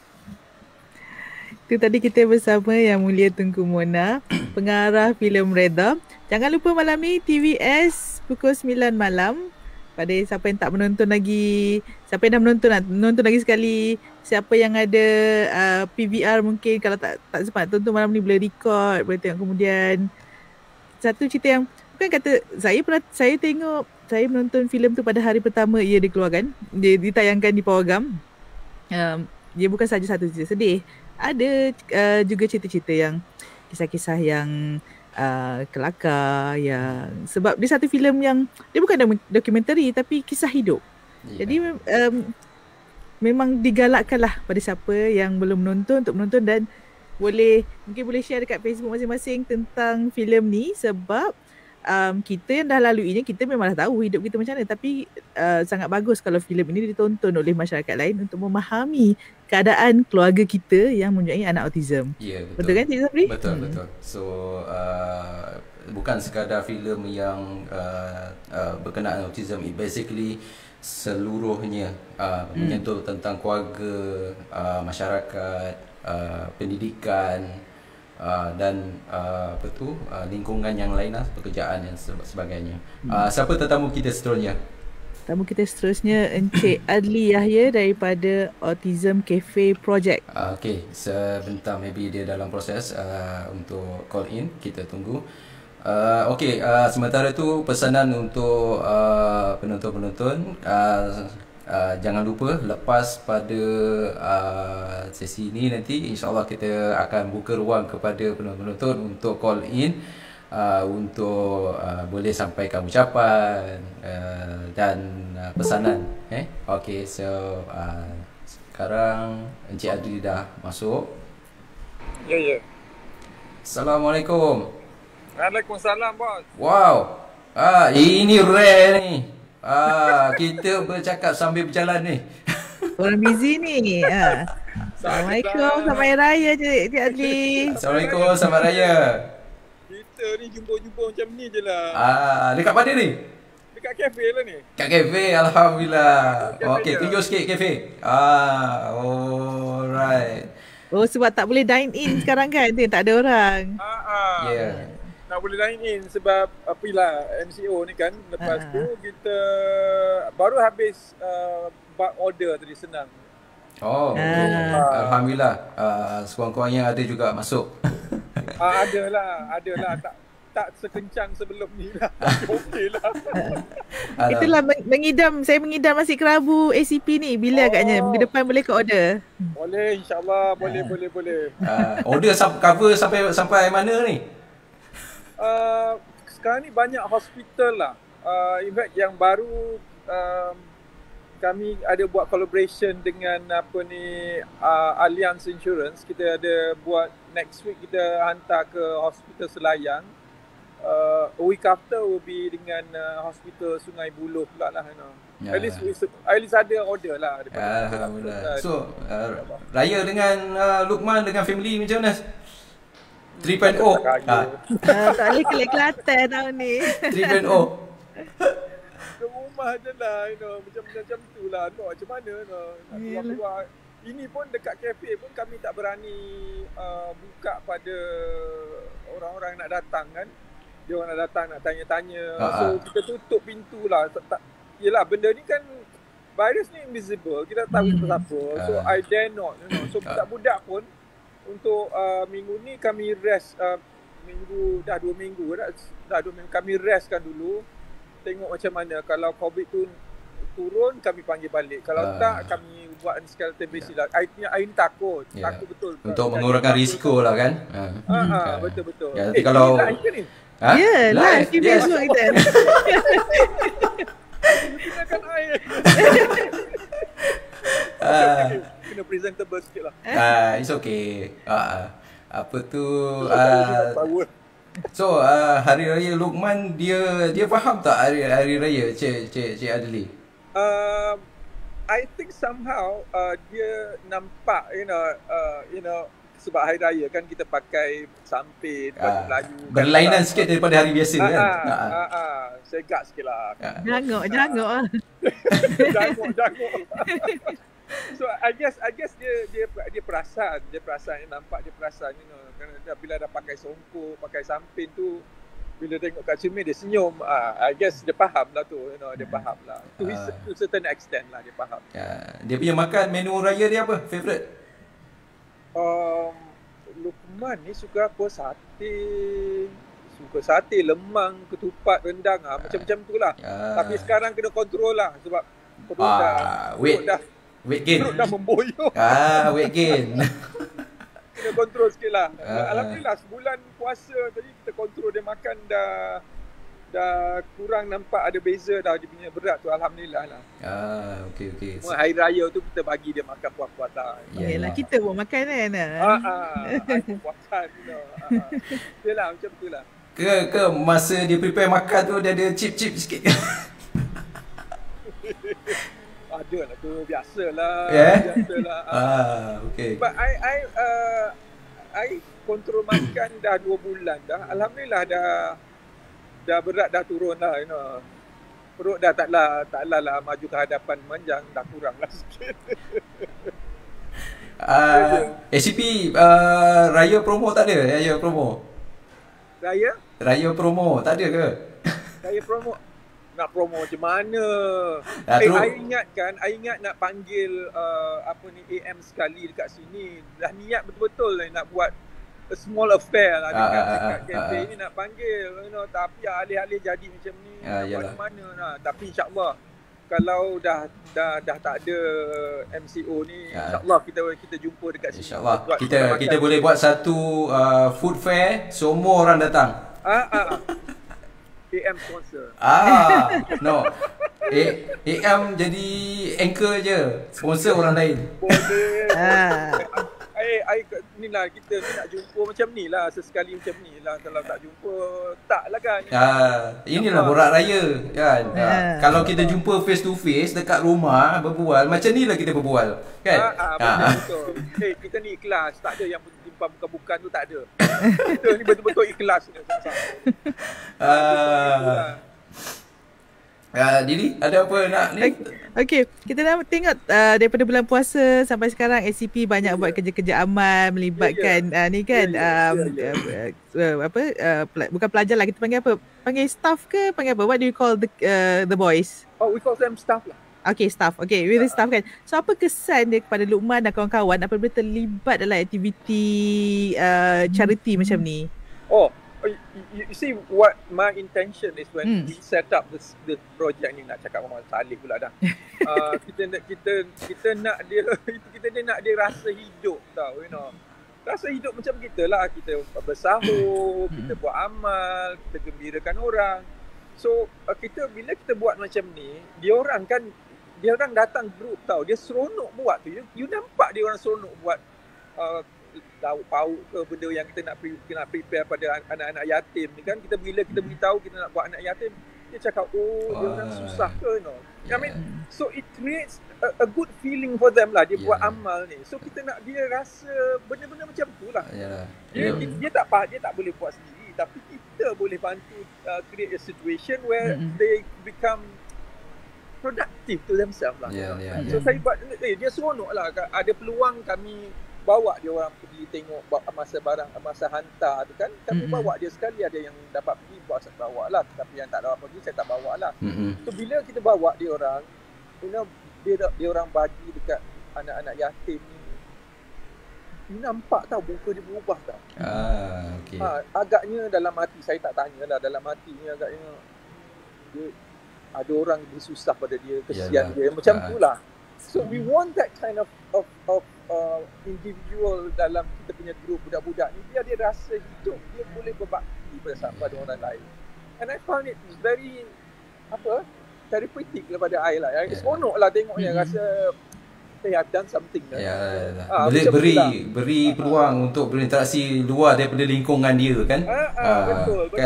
Itu tadi kita bersama Yang Mulia Tunku Mona, pengarah filem Redha. Jangan lupa malam ni TVS pukul 9 malam. Pada siapa yang tak menonton lagi, siapa yang dah menonton lagi sekali, siapa yang ada PVR mungkin kalau tak sempat tonton malam ni boleh record, boleh tengok kemudian. Satu cerita yang bukan kata saya menonton filem tu pada hari pertama ia dikeluarkan, dia ditayangkan di Pawagam. Dia bukan saja satu cerita sedih, ada juga cerita-cerita yang kisah-kisah yang kelakar, yang sebab dia satu filem yang dia bukan dokumentari tapi kisah hidup. Jadi memang digalakkanlah pada siapa yang belum menonton untuk menonton dan mungkin boleh share dekat Facebook masing-masing tentang filem ni, sebab kita yang dah laluinya, kita memang dah tahu hidup kita macam mana, tapi sangat bagus kalau filem ini ditonton oleh masyarakat lain untuk memahami keadaan keluarga kita yang mempunyai anak autism. Ya, Betul kan Cik Zafri? Betul. So bukan sekadar filem yang berkenaan autism, it basically seluruhnya menyentuh tentang keluarga, masyarakat, pendidikan, dan lingkungan yang lain lah, pekerjaan dan sebagainya. Siapa tetamu kita seterusnya? Tamu kita seterusnya Encik Adli Yahya daripada Autism Cafe Project. Okay, sebentar, maybe dia dalam proses untuk call in, kita tunggu. Okay, sementara tu pesanan untuk penonton-penonton, jangan lupa lepas pada sesi ini nanti insyaAllah kita akan buka ruang kepada penonton-penonton untuk call in, untuk boleh sampaikan ucapan dan pesanan. Okay, so sekarang Encik Adli dah masuk. Ya. Assalamualaikum. Waalaikumsalam, bos. Wow. Ini rare ni. Kita bercakap sambil berjalan ni. Orang busy ni. Assalamualaikum, selamat Hari Raya Cik Adli. Assalamualaikum, selamat raya. Kita ni jumpa-jumpa macam ni je lah. Dekat mana ni? Dekat kafe lah ni. Kat kafe, alhamdulillah. Okey, tunjuk sikit kafe. Alright. Oh, sebab tak boleh dine in sekarang kan? Tu yang tak ada orang. Yeah. Nak boleh dine in sebab apalah MCO ni kan. Lepas tu kita baru habis bulk order tadi, senang. Oh, alhamdulillah. Sekurang-kurangnya ada juga masuk. Adalah. Tak sekencang sebelum ni lah. Okey lah. Itulah saya mengidam nasi kerabu ACP ni. Bila agaknya? Minggu depan boleh ke order? Boleh, insyaAllah. Boleh. Order cover sampai mana ni? Sekarang ni banyak hospital lah. In fact yang baru kami ada buat collaboration dengan Allianz Insurance. Kita ada buat next week, kita hantar ke hospital Selayang. A week after will be dengan hospital Sungai Buloh pula lah. At least ada order lah. Alhamdulillah. So raya dengan Luqman dengan family macam mana? 3.0. Tak boleh ke Kelantan tahun ni. 3.0. Ke rumah je lah, macam tu lah. Macam mana nak keluar-keluar. Ini pun dekat kafe pun kami tak berani buka pada orang-orang yang nak datang kan. Dia orang nak datang nak tanya-tanya. So kita tutup pintu lah. Yelah, benda ni kan virus ni invisible. Kita tak tahu siapa-siapa. So I dare not. So budak-budak pun untuk minggu ni kami rest, dah 2 minggu kami restkan dulu, tengok macam mana. Kalau COVID tu turun kami panggil balik, kalau tak kami buat skeleton base lah. I takut betul untuk mengurangkan risiko lah kan. Betul. Nanti kalau live di Facebook kita. Gunakan air. Kena presentable sikit lah. It's okay. Apa tu so hari raya Luqman dia faham tak hari raya Cik Adli? I think somehow dia nampak sebab hari raya kan kita pakai sampin, baju Melayu. Berlainan sikit daripada hari biasa kan. Segak sikit lah. Jangok. Jangok. So I guess dia perasan, nampak dia perasan, kerana bila dah pakai songkok, pakai sampin tu, bila tengok kat cermin dia senyum. I guess dia faham lah tu, dia faham lah. To certain extent lah dia faham. Dia punya makan, menu raya dia apa? Favorite? Luqman ni suka apa? Sate, lemang, ketupat, rendang, macam-macam tu lah. Tapi sekarang kena kontrol lah sebab perut dah weight gain. Perut dah memboyok. Weight gain. Kena kontrol sikit lah. Alhamdulillah sebulan puasa tadi kita kontrol dia makan dah kurang nampak ada beza dah dia punya berat tu, alhamdulillah lah. Okey. Hari raya tu kita bagi dia makan puas-puas lah. Yalah, kita buat makanan lah. Puas-puasan. Yalah, macam tu lah. Ke masa dia prepare makan tu dia ada chip-chip sikit ke? Ada lah tu, biasalah. Biasalah. Okay. But I kontrol makan dah 2 bulan dah. Alhamdulillah dah berat dah turun lah, you know. Perut dah taklah maju ke hadapan manjang, dah kurang lah sikit. SCP raya promo tak ada? Raya promo tak ada ke? Raya promo nak promo macam mana? I ingat nak panggil AM sekali dekat sini. Dah niat betul-betul nak buat a small affair lah dekat cafe ni, nak panggil, you know, tapi alih-alih jadi macam ni, buat mana lah. Tapi insya-Allah kalau dah tak ada MCO ni, insya-Allah kita jumpa dekat sini. Insya-Allah kita boleh buat satu food fair, semua orang datang. AM sponsor. No. AM jadi anchor je, sponsor orang lain. Boleh. Ni lah kita ni nak jumpa macam ni lah, sesekali macam ni lah. Kalau tak jumpa, tak lah kan. Inilah borak raya kan. Kalau kita jumpa face to face dekat rumah berbual, macam ni lah kita berbual kan. Betul. Kita ni ikhlas, tak ada yang timpang bukan-bukan tu, tak ada. Kita ni betul-betul ikhlas ni. Dili, ada apa nak ni? Okey, kita dah tengok daripada bulan puasa sampai sekarang SCP banyak buat kerja-kerja amal melibatkan ni kan bukan pelajar lah, kita panggil apa? Panggil staff ke? Panggil apa? What do you call the boys? Oh, we call them staff lah. Okay, staff. Okay, with the staff kan. So apa kesan dia kepada Luqman dan kawan-kawan apabila terlibat dalam aktiviti charity macam ni? You see what my intention is when we set up this project ni, nak cakap Muhammad Salih pula dah. Kita nak dia rasa hidup tau, you know. Rasa hidup macam kita lah, kita bersahur, kita buat amal, kita gembirakan orang. So bila kita buat macam ni, dia orang datang grup tau, dia seronok buat tu. You nampak dia orang seronok buat lauk pauk ke benda yang kita nak prepare pada anak-anak yatim ni kan. Bila kita beritahu kita nak buat anak yatim, dia cakap dia orang susah ke, you know. I mean, so it creates a good feeling for them lah. Dia buat amal ni, so kita nak dia rasa benda-benda macam tu lah. Dia tak boleh buat sendiri, tapi kita boleh bantu create a situation where they become productive to themselves lah. So saya buat dia seronok lah. Ada peluang kami bawa dia orang pergi tengok masa hantar tu kan, kami bawa dia sekali. Ada yang dapat pergi bawa lah, tapi yang tak dapat pergi saya tak bawa lah. So bila kita bawa dia orang, you know, dia orang bagi dekat anak-anak yatim ni, nampak tau muka dia berubah tau. Okay. Agaknya dalam hati, saya tak tanya lah, dalam hati ni agaknya dia ada orang lebih susah pada dia, kesian dia, macam tu lah. So we want that kind of individual dalam kita punya grup budak-budak ni, biar dia rasa hidup, dia boleh berbakti pada orang lain. And I found it very therapeutic daripada I lah. Seronok lah tengoknya, rasa I've done something lah. Beri peluang untuk berinteraksi luar daripada lingkungan dia kan. Betul.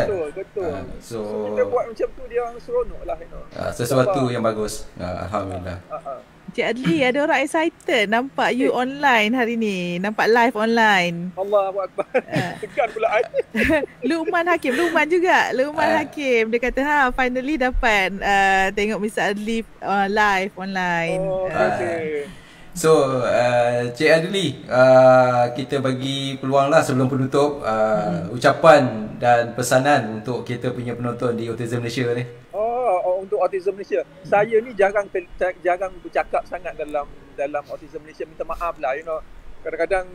So kita buat macam tu, dia orang seronok lah, you know. Sesuatu yang bagus. Alhamdulillah. Cik Adli, ada orang excited nampak you online hari ni. Nampak live online. Allahu Akbar. Tekan pula I. Luqman Hakim. Dia kata finally dapat tengok Mr. Adli live online. Okay. So Cik Adli, kita bagi peluang lah sebelum penutup, ucapan dan pesanan untuk kita punya penonton di Autism Malaysia ni. Untuk Autism Malaysia, saya ni jarang bercakap sangat dalam Autism Malaysia, minta maaf lah, you know. Kadang-kadang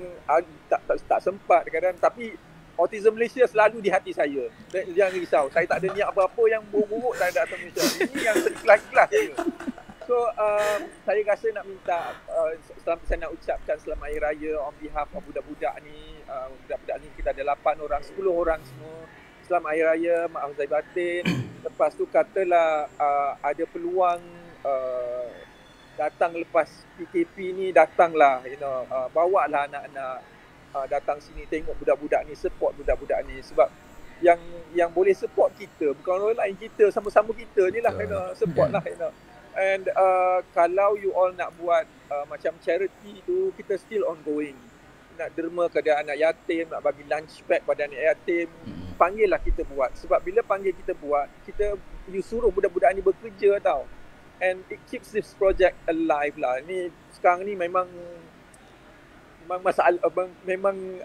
tak sempat kadang-kadang, tapi Autism Malaysia selalu di hati saya. Jangan risau, saya tak ada niat apa-apa yang buruk-buruk tak ada Autism Malaysia. Ini yang ikhlas-ikhlas je. So saya rasa nak minta saya nak ucapkan selamat Hari Raya on behalf of budak-budak ni. Budak-budak ni kita ada 8 orang, 10 orang semua. Selamat Hari Raya, maaf zahir batin. Lepas tu katalah ada peluang datang lepas PKP ni, datanglah, you know, bawalah anak-anak datang sini tengok budak-budak ni, support budak-budak ni. Sebab yang boleh support kita, bukan orang lain, kita sama-sama kita ni lah, support lah. And kalau you all nak buat macam charity tu, kita still ongoing. Nak derma kepada anak yatim, nak bagi lunch bag pada anak yatim, panggillah kita buat. Sebab bila panggil kita buat, you suruh budak-budak ni bekerja tau. And it keeps this project alive lah. Ni sekarang ni memang masalah, memang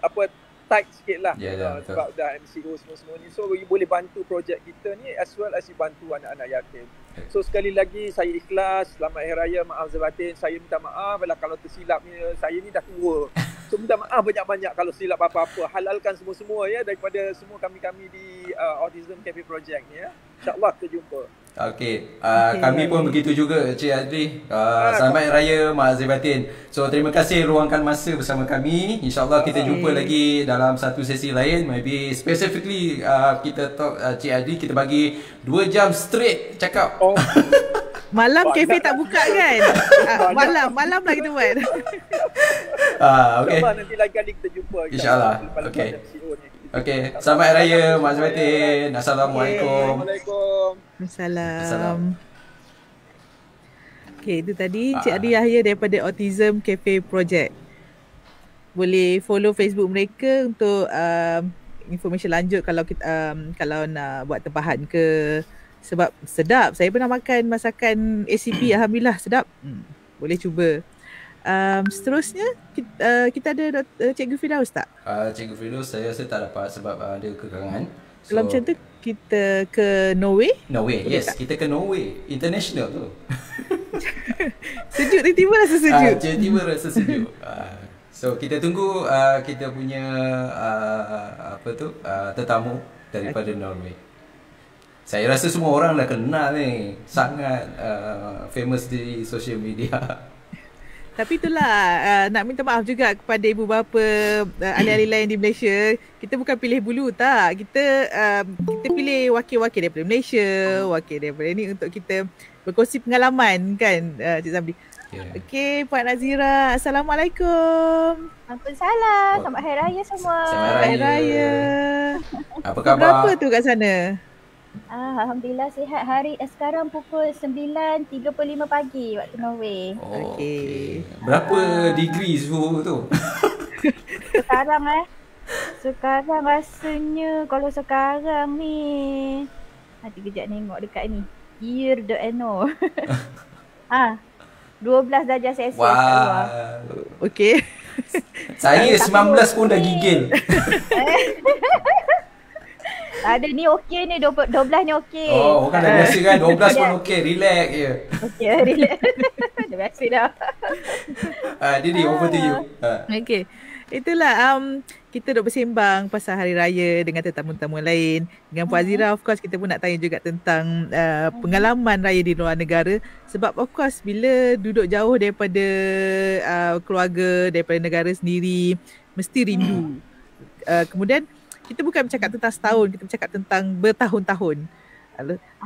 tight sikit lah. Sebab dah MCO semua ni. So you boleh bantu projek kita ni as well as you bantu anak-anak yatim. So sekali lagi saya ikhlas, selamat Hari Raya, maaf zahir batin. Saya minta maaf kalau tersilap ni, saya ni dah tua. So minta maaf banyak-banyak kalau silap apa-apa. Halalkan semua-semua ya daripada semua kami-kami di Autism Cafe Project ni ya. InsyaAllah kita jumpa. Okey, kami pun begitu juga Cik Adri. Selamat Hari Raya, maaf zahir batin. So terima kasih luangkan masa bersama kami. InsyaAllah kita jumpa lagi dalam satu sesi lain. Maybe specifically kita talk Cik Adri, kita bagi 2 jam straight cakap. Malam kafe tak buka kan? Malam lah kita buat. Okey. Nanti lain kali kita jumpa. InsyaAllah. Okey. Okey, selamat Hari Raya, maaf zahir batin. Assalamualaikum. Assalamualaikum. Okay, itu tadi Cik Adri Yahya daripada Autism Cafe Project. Boleh follow Facebook mereka untuk information lanjut kalau kita kalau nak buat tempahan ke. Sebab sedap. Saya pernah makan masakan ACP, alhamdulillah sedap. Boleh cuba. Seterusnya kita ada Cikgu Firdaus tak? Cikgu Firdaus saya rasa tak dapat sebab ada kekangan. Kalau macam tu kita ke Norway? Norway, yes. Tak? Kita ke Norway. International tu. Sejuk, tiba-tiba rasa sejuk. Tiba-tiba rasa sejuk. So kita tunggu kita punya tetamu daripada Norway. Saya rasa semua orang dah kenal ni. Sangat famous di social media. Tapi itulah nak minta maaf juga kepada ibu bapa ahli-ahli lain di Malaysia. Kita bukan pilih bulu tak. Kita pilih wakil-wakil daripada Malaysia, wakil daripada ni untuk kita berkongsi pengalaman kan Cik Zamri. Okey, Puan Nazira. Assalamualaikum. Waalaikumsalam. Selamat Hari Raya semua. Selamat Hari Raya. Apa khabar? Berapa tu kat sana? Alhamdulillah sihat. Sekarang pukul 9.35 pagi waktu Norway. Okey. Berapa degree suhu tu? Sekarang rasanya kalau sekarang ni nanti kejap tengok dekat ni. Year the Eno. 12 darjah Celsius kat luar. Okey. Saya 19 pun dah gigil. Ada ni okey ni, 12 ni okey. Oh, kan dah biasa kan, 12 pun okey, relax je. Okey, relax. Dah biasa dah. Didi, over to you. Okey. Itulah kita duk bersembang pasal Hari Raya dengan tetamu-tetamu lain. Dengan Puan Azira, of course kita pun nak tanya juga tentang pengalaman raya di luar negara. Sebab of course bila duduk jauh daripada keluarga, daripada negara sendiri, mesti rindu. Kemudian kita bukan bercakap tentang setahun, kita bercakap tentang bertahun-tahun.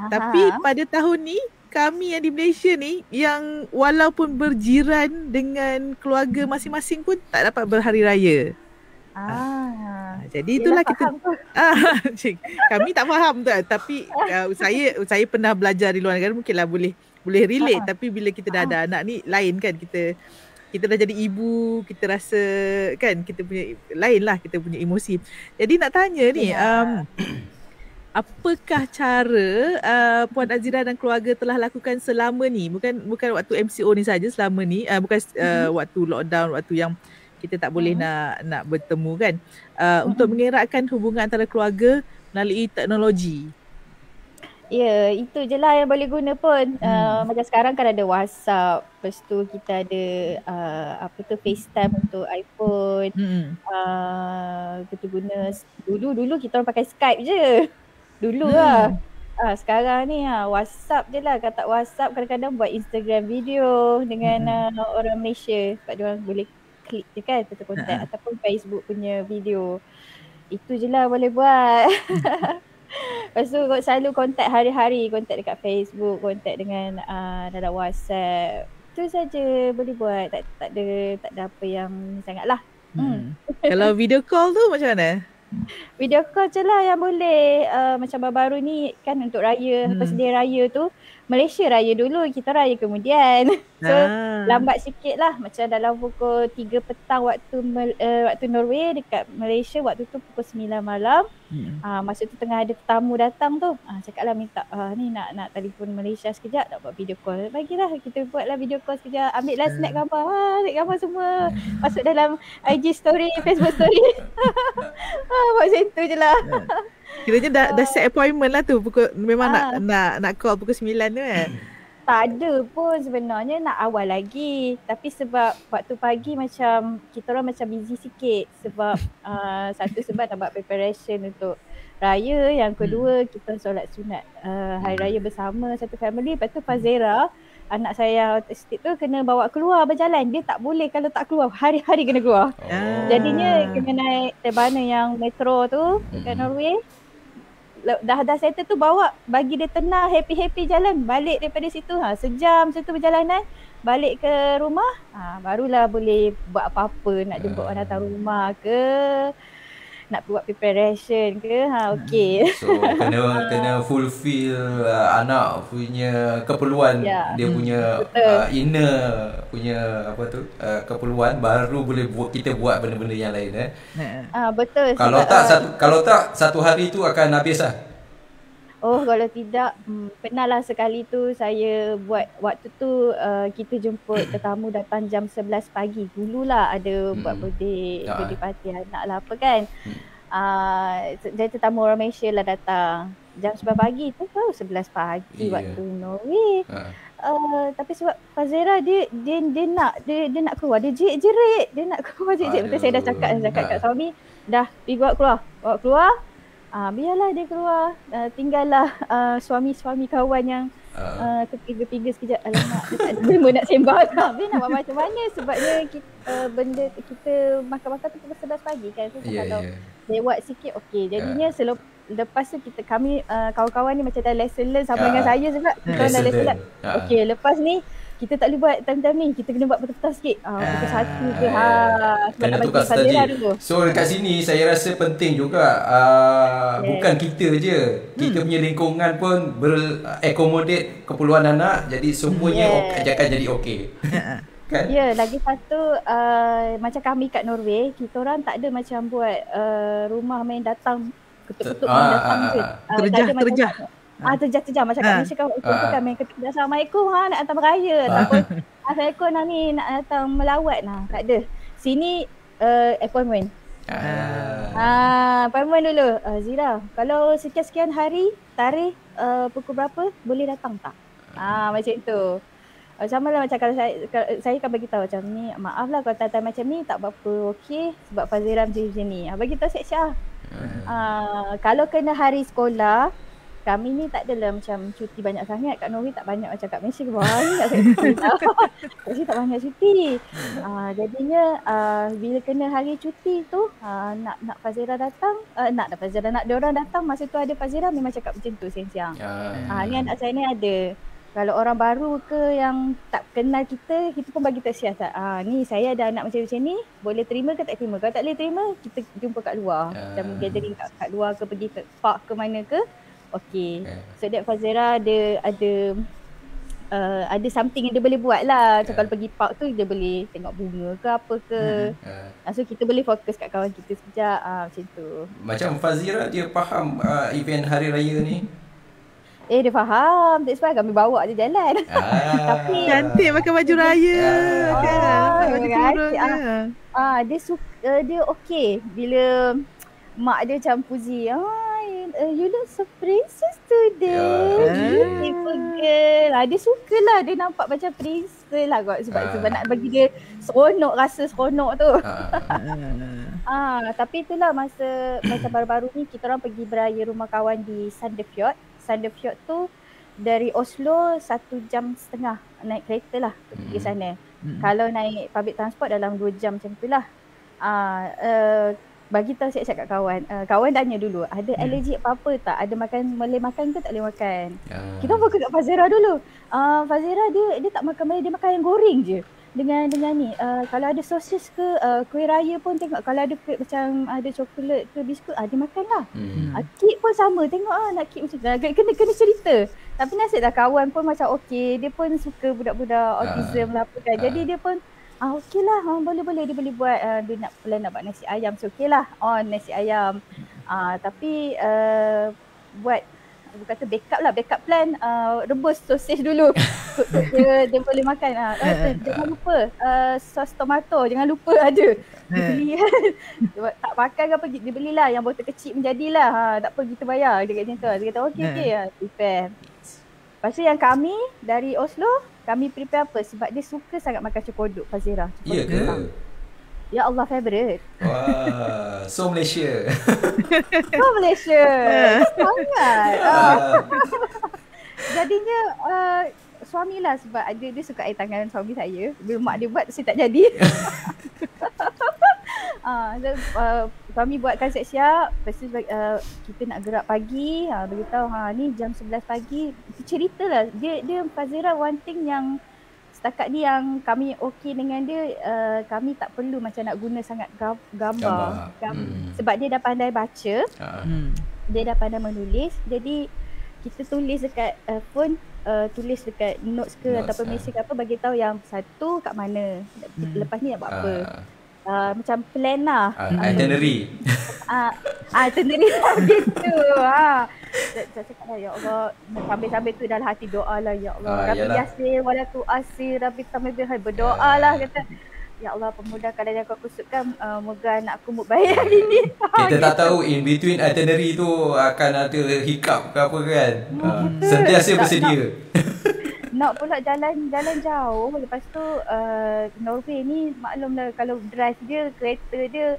Tapi pada tahun ni, kami yang di Malaysia ni, yang walaupun berjiran dengan keluarga masing-masing pun tak dapat berhari raya. Jadi itulah kita kami tak faham tu, tapi saya pernah belajar di luar negara, mungkinlah boleh relate. Tapi bila kita dah ada anak ni lain kan, kita dah jadi ibu, kita rasa kan kita punya lain lah, kita punya emosi. Jadi nak tanya ni, apakah cara Puan Azira dan keluarga telah lakukan selama ni? Bukan waktu MCO ni saja, selama ni bukan waktu lockdown, waktu yang kita tak boleh nak bertemu kan, untuk mengeratkan hubungan antara keluarga melalui teknologi. Ya, itu je lah yang boleh guna pun. Macam sekarang kan ada WhatsApp, lepas tu kita ada FaceTime untuk iPhone. Kita guna dulu kita orang pakai Skype je. Dulu lah. Sekarang ni WhatsApp je lah. Kalau tak WhatsApp, kadang-kadang buat Instagram video dengan orang Malaysia. Sebab diorang boleh klik je kan, satu kontak, ataupun Facebook punya video. Itu je lah boleh buat. Lepas tu selalu kontak hari-hari, kontak dekat Facebook, kontak dengan dalam WhatsApp. Itu saja boleh buat, tak ada apa yang sangat lah. Kalau video call tu macam mana? Video call je lah yang boleh. Macam baru-baru ni kan untuk raya, persedia raya tu, Malaysia raya dulu, kita raya kemudian. So lambat sikit lah, macam dalam pukul 3 petang waktu Norway, dekat Malaysia waktu tu pukul 9 malam. Masa tu tengah ada tetamu datang tu, cakap lah minta ni nak telefon Malaysia sekejap, nak buat video call. Bagilah, kita buat lah video call sekejap, ambil lah snap gambar, snap gambar semua, masuk dalam IG story, Facebook story. Buat macam tu je lah. Kiranya dah set appointment lah tu, memang nak call pukul 9 tu kan? Tak ada pun sebenarnya, nak awal lagi. Tapi sebab waktu pagi macam kita orang macam busy sikit. Sebab satu sebab nak buat preparation untuk raya. Yang kedua kita solat sunat hari raya bersama satu family. Lepas tu Fazera, anak saya autistik tu kena bawa keluar berjalan. Dia tak boleh kalau tak keluar, hari-hari kena keluar. Jadinya kena naik terbana yang metro tu kat Norway. Dah settle tu bawa, bagi dia tenang, happy-happy jalan balik daripada situ. Sejam situ perjalanan balik ke rumah, barulah boleh buat apa-apa, nak jemput orang datang rumah ke, nak buat preparation ke, okey. So kena fulfill anak punya keperluan, dia punya inner punya apa tu keperluan, baru boleh kita buat benda-benda yang lain betul. Kalau tak satu hari tu akan habis lah. Oh, kalau tidak, pernah lah sekali tu saya buat waktu tu kita jemput tetamu datang jam 11 pagi. Dululah ada buat birthday party anak lah apa kan. Jadi tetamu orang Malaysia lah datang. Jam 11 pagi tu tahu 11 pagi waktu Norway. Tapi sebab Fazera dia nak keluar, dia jerit, dia nak keluar jerit. Betul, saya dah cakap kat suami, dah pergi bawa keluar. Biarlah dia keluar, tinggallah suami-suami kawan yang terpiga-piga sekejap. Alamak, dia tak ada benda nak sembang. Dia nak buat macam mana sebabnya benda kita makan-makan tu pukul 11 pagi kan. So kalau lewat sikit okey. Jadinya lepas tu kami kawan-kawan ni macam dah lesson learn sama dengan saya juga. Kita dah lesson learn. Okey, lepas ni kita tak boleh buat time-time ni, kita kena buat petang-petang sikit. Pukul 1 ke kena tukar strategi. So dekat sini saya rasa penting juga bukan kita je, kita punya lingkungan pun berakomodate keperluan anak, jadi semuanya akan jadi okey. Kan? Ya, lagi satu macam kami kat Norway, kita orang tak ada macam buat rumah main datang, ketuk-ketuk main datang je. Terjah. Terjah macam kat Malaysia kan main ketuk Assalamualaikum nak datang beraya ataupun Assalamualaikum nak datang melawat tak ada. Sini appointment. Appointment dulu. Zira, kalau sekian-sekian hari tarikh pukul berapa boleh datang tak? Macam tu. Sama lah macam kalau saya akan bagi tahu macam ni, maaf lah kalau time macam ni tak berapa okey sebab Fazira macam ni. Bagi tahu siap-siap. Kalau kena hari sekolah, kami ni tak adalah macam cuti banyak sangat. Kat Norway tak banyak macam kat Malaysia. Banyak kat Malaysia tak banyak cuti. Jadinya bila kena hari cuti tu, nak Fazira datang, nak diorang datang, masa tu ada Fazira memang cakap macam tu siang-siang. Ni anak saya ni ada. Kalau orang baru ke yang tak kenal kita pun bagi tahu siasat. Ni saya ada anak macam ni, boleh terima ke tak terima? Kalau tak boleh terima, kita jumpa kat luar. Macam gathering kat luar ke, pergi ke park ke mana ke. Okay. So that Fazira ada something yang dia boleh buat lah. Macam kalau pergi park tu dia boleh tengok bunga ke apa ke. So kita boleh fokus kat kawan kita sekejap. Macam tu. Macam Fazira dia faham event hari raya ni? Dia faham. Tak sebab kami bawa je jalan. Tapi cantik pakai baju raya. Baju turun. Dia okey bila mak dia macam puji. You look so princess today. Beautiful girl. Dia suka lah. Dia nampak macam princess lah kot. Sebab nak bagi dia rasa seronok tu. Tapi itulah masa baru-baru ni kita orang pergi beraya rumah kawan di Sandefjord. Sandefjord tu dari Oslo 1.5 jam naik kereta lah pergi sana. Kalau naik public transport dalam 2 jam macam tu lah. Bagi tahu siap-siap kat kawan. Kawan tanya dulu, ada alergi apa-apa tak? Ada boleh makan ke tak boleh makan? Kita fokus kat Fazira dulu. Fazira dia tak makan Malay, dia makan yang goreng je. dengan ni kalau ada sosis ke kuih raya pun tengok, kalau ada macam ada coklat ke biskut dia makan lah. Kek pun sama, tengok nak kek macam kena cerita. Tapi nasiblah kawan pun macam okey, dia pun suka budak-budak autism lah apa kan. Jadi dia pun okey lah, boleh dia boleh buat dia nak buat nasi ayam, so okey lah nasi ayam. Tapi buat kata backup plan rebus sosis dulu. dia boleh makan. Jangan lupa sos tomato, jangan lupa ada. Dia beli tak makan ke apa, dia belilah yang botol kecil menjadilah. Tak apa kita bayar dia macam tu. Dia kata okey prepare. Lepas tu yang kami dari Oslo, kami prepare apa? Sebab dia suka sangat makan cokoduk Fazira. Ya ke? Ya Allah, favorite. Wah, so Malaysia. Sangat. Jadinya suamilah, sebab dia suka air tangan suami saya. Bila mak dia buat, saya tak jadi. Suami buatkan siap-siap. Lepas tu kita nak gerak pagi. Beritahu ni jam 11 pagi. Ceritalah. Dia Fazira one thing yang setakat ni yang kami okey dengan dia, kami tak perlu macam nak guna sangat gambar. Sebab dia dah pandai baca, dia dah pandai menulis. Jadi kita tulis dekat phone, tulis dekat notes ke ataupun mesej ke apa, bagi tahu yang satu kat mana, lepas ni nak buat apa. Macam plan lah. Itinerary. Itinerary lah gitu. Saya cakap lah, ya Allah, sambil-sambil tu dalam hati doa lah, ya Allah. Rabbi yasir walatu asir, Rabbi tamibihai, berdoa lah, kata ya Allah pemudahkan dan yang kau kusutkan, moga anak aku baik hari ni. Kita tak tahu in between itinerary tu akan ada hiccup ke apa kan. Sentiasa bersedia. Nak pula jalan jauh. Lepas tu Norway ni maklumlah, kalau drive dia, kereta dia,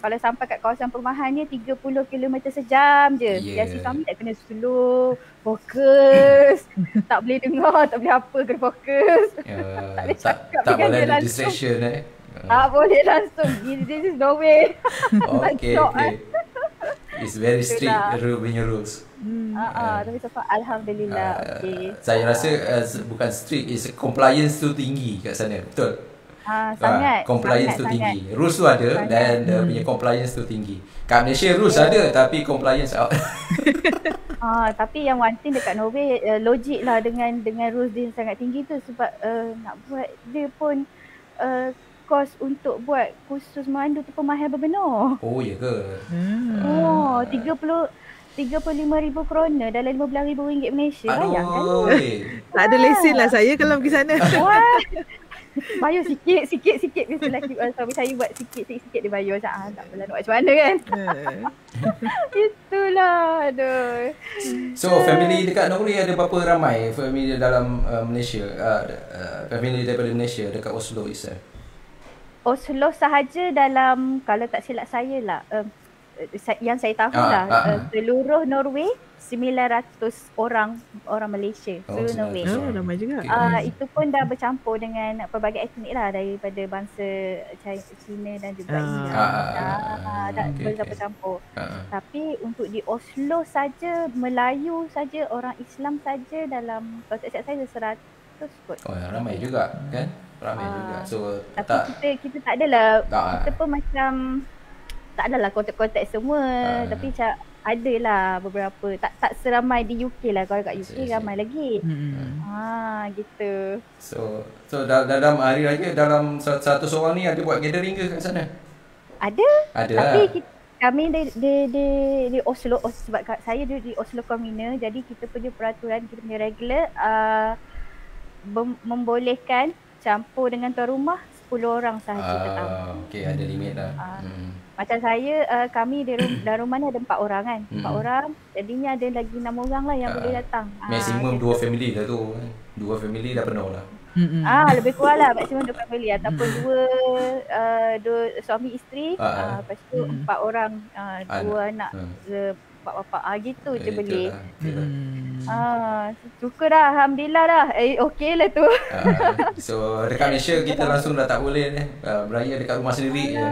kalau sampai kat kawasan perumahannya 30 km sejam je. Jadi kami tak kena slow, fokus. Tak boleh dengar, tak boleh apa, kena fokus. Tak boleh cakap tak dengan boleh dia ada langsung. distraction Tak boleh langsung. This is Norway. Okay. It's very strict punya rules. Tapi sebab alhamdulillah okey. Saya rasa bukan strict, is compliance tu tinggi kat sana. Betul? Sangat. Compliance tu tinggi. Rules tu ada dan punya compliance tu tinggi. Kat Malaysia rules ada tapi compliance out. Tapi yang one thing dekat Norway, logik lah dengan rules dia sangat tinggi tu. Sebab nak buat dia pun kos untuk buat kursus memandu tu pun mahal berbenar. Oh ya ke? 35,000 krona dalam RM15,000 Malaysia. Bayangkan. Tak ada lesen lah saya kalau pergi sana. Bayar sikit. Biasalah suami saya buat sikit dia bayar. Tak apalah, nak buat macam mana kan. Itulah. Aduh. So family dekat Norway ada berapa ramai family dalam Malaysia? Family daripada Malaysia dekat Oslo itself. Oslo sahaja dalam, kalau tak silap saya lah, yang saya tahu seluruh Norway 900 orang Malaysia, seluruh Norway. Ramai juga. Itu pun dah bercampur dengan pelbagai etnik lah, daripada bangsa Cina dan juga India. Dah bercampur. Tapi untuk di Oslo saja, Melayu saja, orang Islam saja dalam, kalau tak silap saya 100 kot. Ramai juga kan? Ramai juga. So tapi kita tak adalah, kita pun macam tak adalah kontak-kontak semua. Tapi macam adalah beberapa, tak seramai di UK lah. Kalau kat UK ramai lagi. Gitu. So dalam hari raya, dalam 100 orang ni ada buat gathering ke kat sana? Ada tapi kami di Oslo, sebab saya di Oslo Kommune, jadi kita punya peraturan, kita punya regular membolehkan campur dengan tuan rumah 10 orang sahaja tetamu. Okey, ada limit lah. Macam saya, kami dalam rumah ni ada 4 orang kan. 4 orang, jadinya ada lagi 6 orang lah yang boleh datang. Maksimum 2 family dah tu. 2 family dah penuh lah. Lebih kurang lah, maksimum 2 family ataupun 2 suami isteri, lepas tu 4 orang, 2 anak, bapak-bapak gitu je boleh. Syukur dah, alhamdulillah dah. Okey lah tu. So dekat Malaysia kita langsung dah tak boleh beraya dekat rumah sendiri je.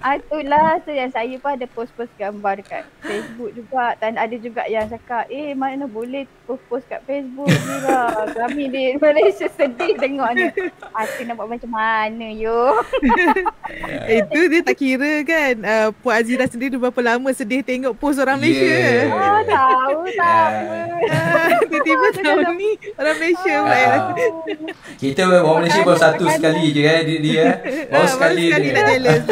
Itulah tu yang saya pun ada post-post gambar dekat Facebook juga. Dan ada juga yang cakap, mana boleh post-post kat Facebook ni lah. Kami di Malaysia sedih tengoknya. Aku nak buat macam mana yo. Itu dia tak kira kan. Puan Azira sendiri berapa lama sedih tengok post orang Malaysia. Tahu sama. Tiba-tiba tahun ni orang Malaysia Kita orang Malaysia baru satu sekali je dia. Baru sekali dah jealous.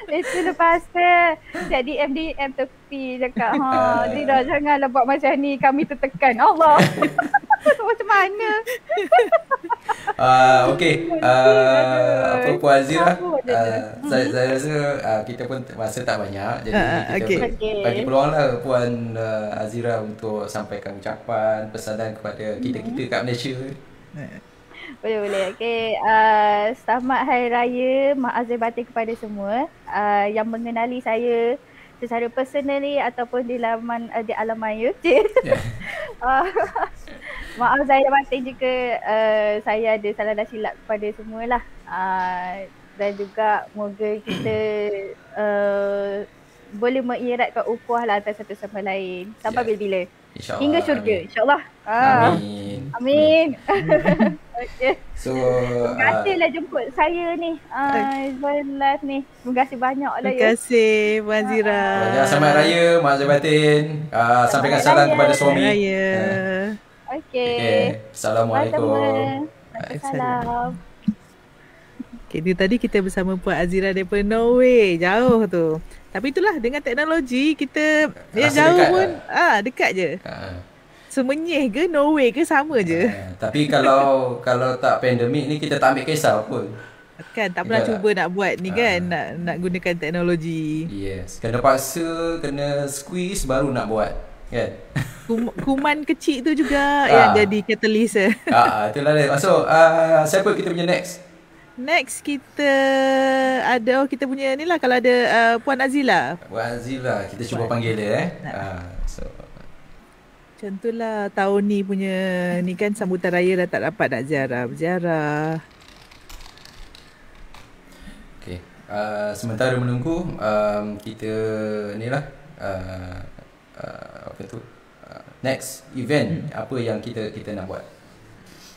Itu lepas tu jadi MDM tepi cakap Zira janganlah buat macam ni, kami tertekan. Allah. Macam mana? Okey. Apa Puan Azira? Saya rasa kita pun masa tak banyak. Jadi kita bagi peluanglah Puan Azira untuk sampaikan ucapan, pesanan kepada kita-kita kat Malaysia. Boleh. Okey, selamat Hari Raya, maaf zahir batin kepada semua yang mengenali saya secara personally ataupun di alaman YouTube. Maaf zahir batin jika saya ada salah dan silap kepada semualah. Dan juga moga kita boleh mengiratkan ukhuwah lah antara satu sama lain sampai bila-bila. Hingga syurga, insyaAllah. Amin. Okay. So, terima kasihlah jemput saya ni. Join live ni. Terima kasih banyak lah. Terima kasih Puan Azira. Selamat Raya, maaf zahir batin. Sampaikan salam kepada suami. Selamat Raya. Okay. Assalamualaikum. Waalaikumsalam. Okay, ni tadi kita bersama Puan Azira daripada Norway. Jauh tu. Tapi itulah dengan teknologi kita yang jauh dekat pun dekat je. Semenyih ke Norway ke sama je. Tapi kalau tak pandemik ni kita tak ambil kisah pun. Kan tak pernah cuba nak buat ni kan, nak gunakan teknologi. Yes, kena paksa, kena squeeze baru nak buat kan. Kuman kecil tu juga yang jadi catalyst. Itulah dia. So siapa kita punya next? Next kita ada kita punya ni lah, kalau ada Puan Azila. Puan Azila, kita cuba panggil dia macam tu lah tahun ni punya ni kan sambutan raya dah tak dapat nak berziarah. Okay, sementara menunggu kita ni lah apa tu next event apa yang kita nak buat.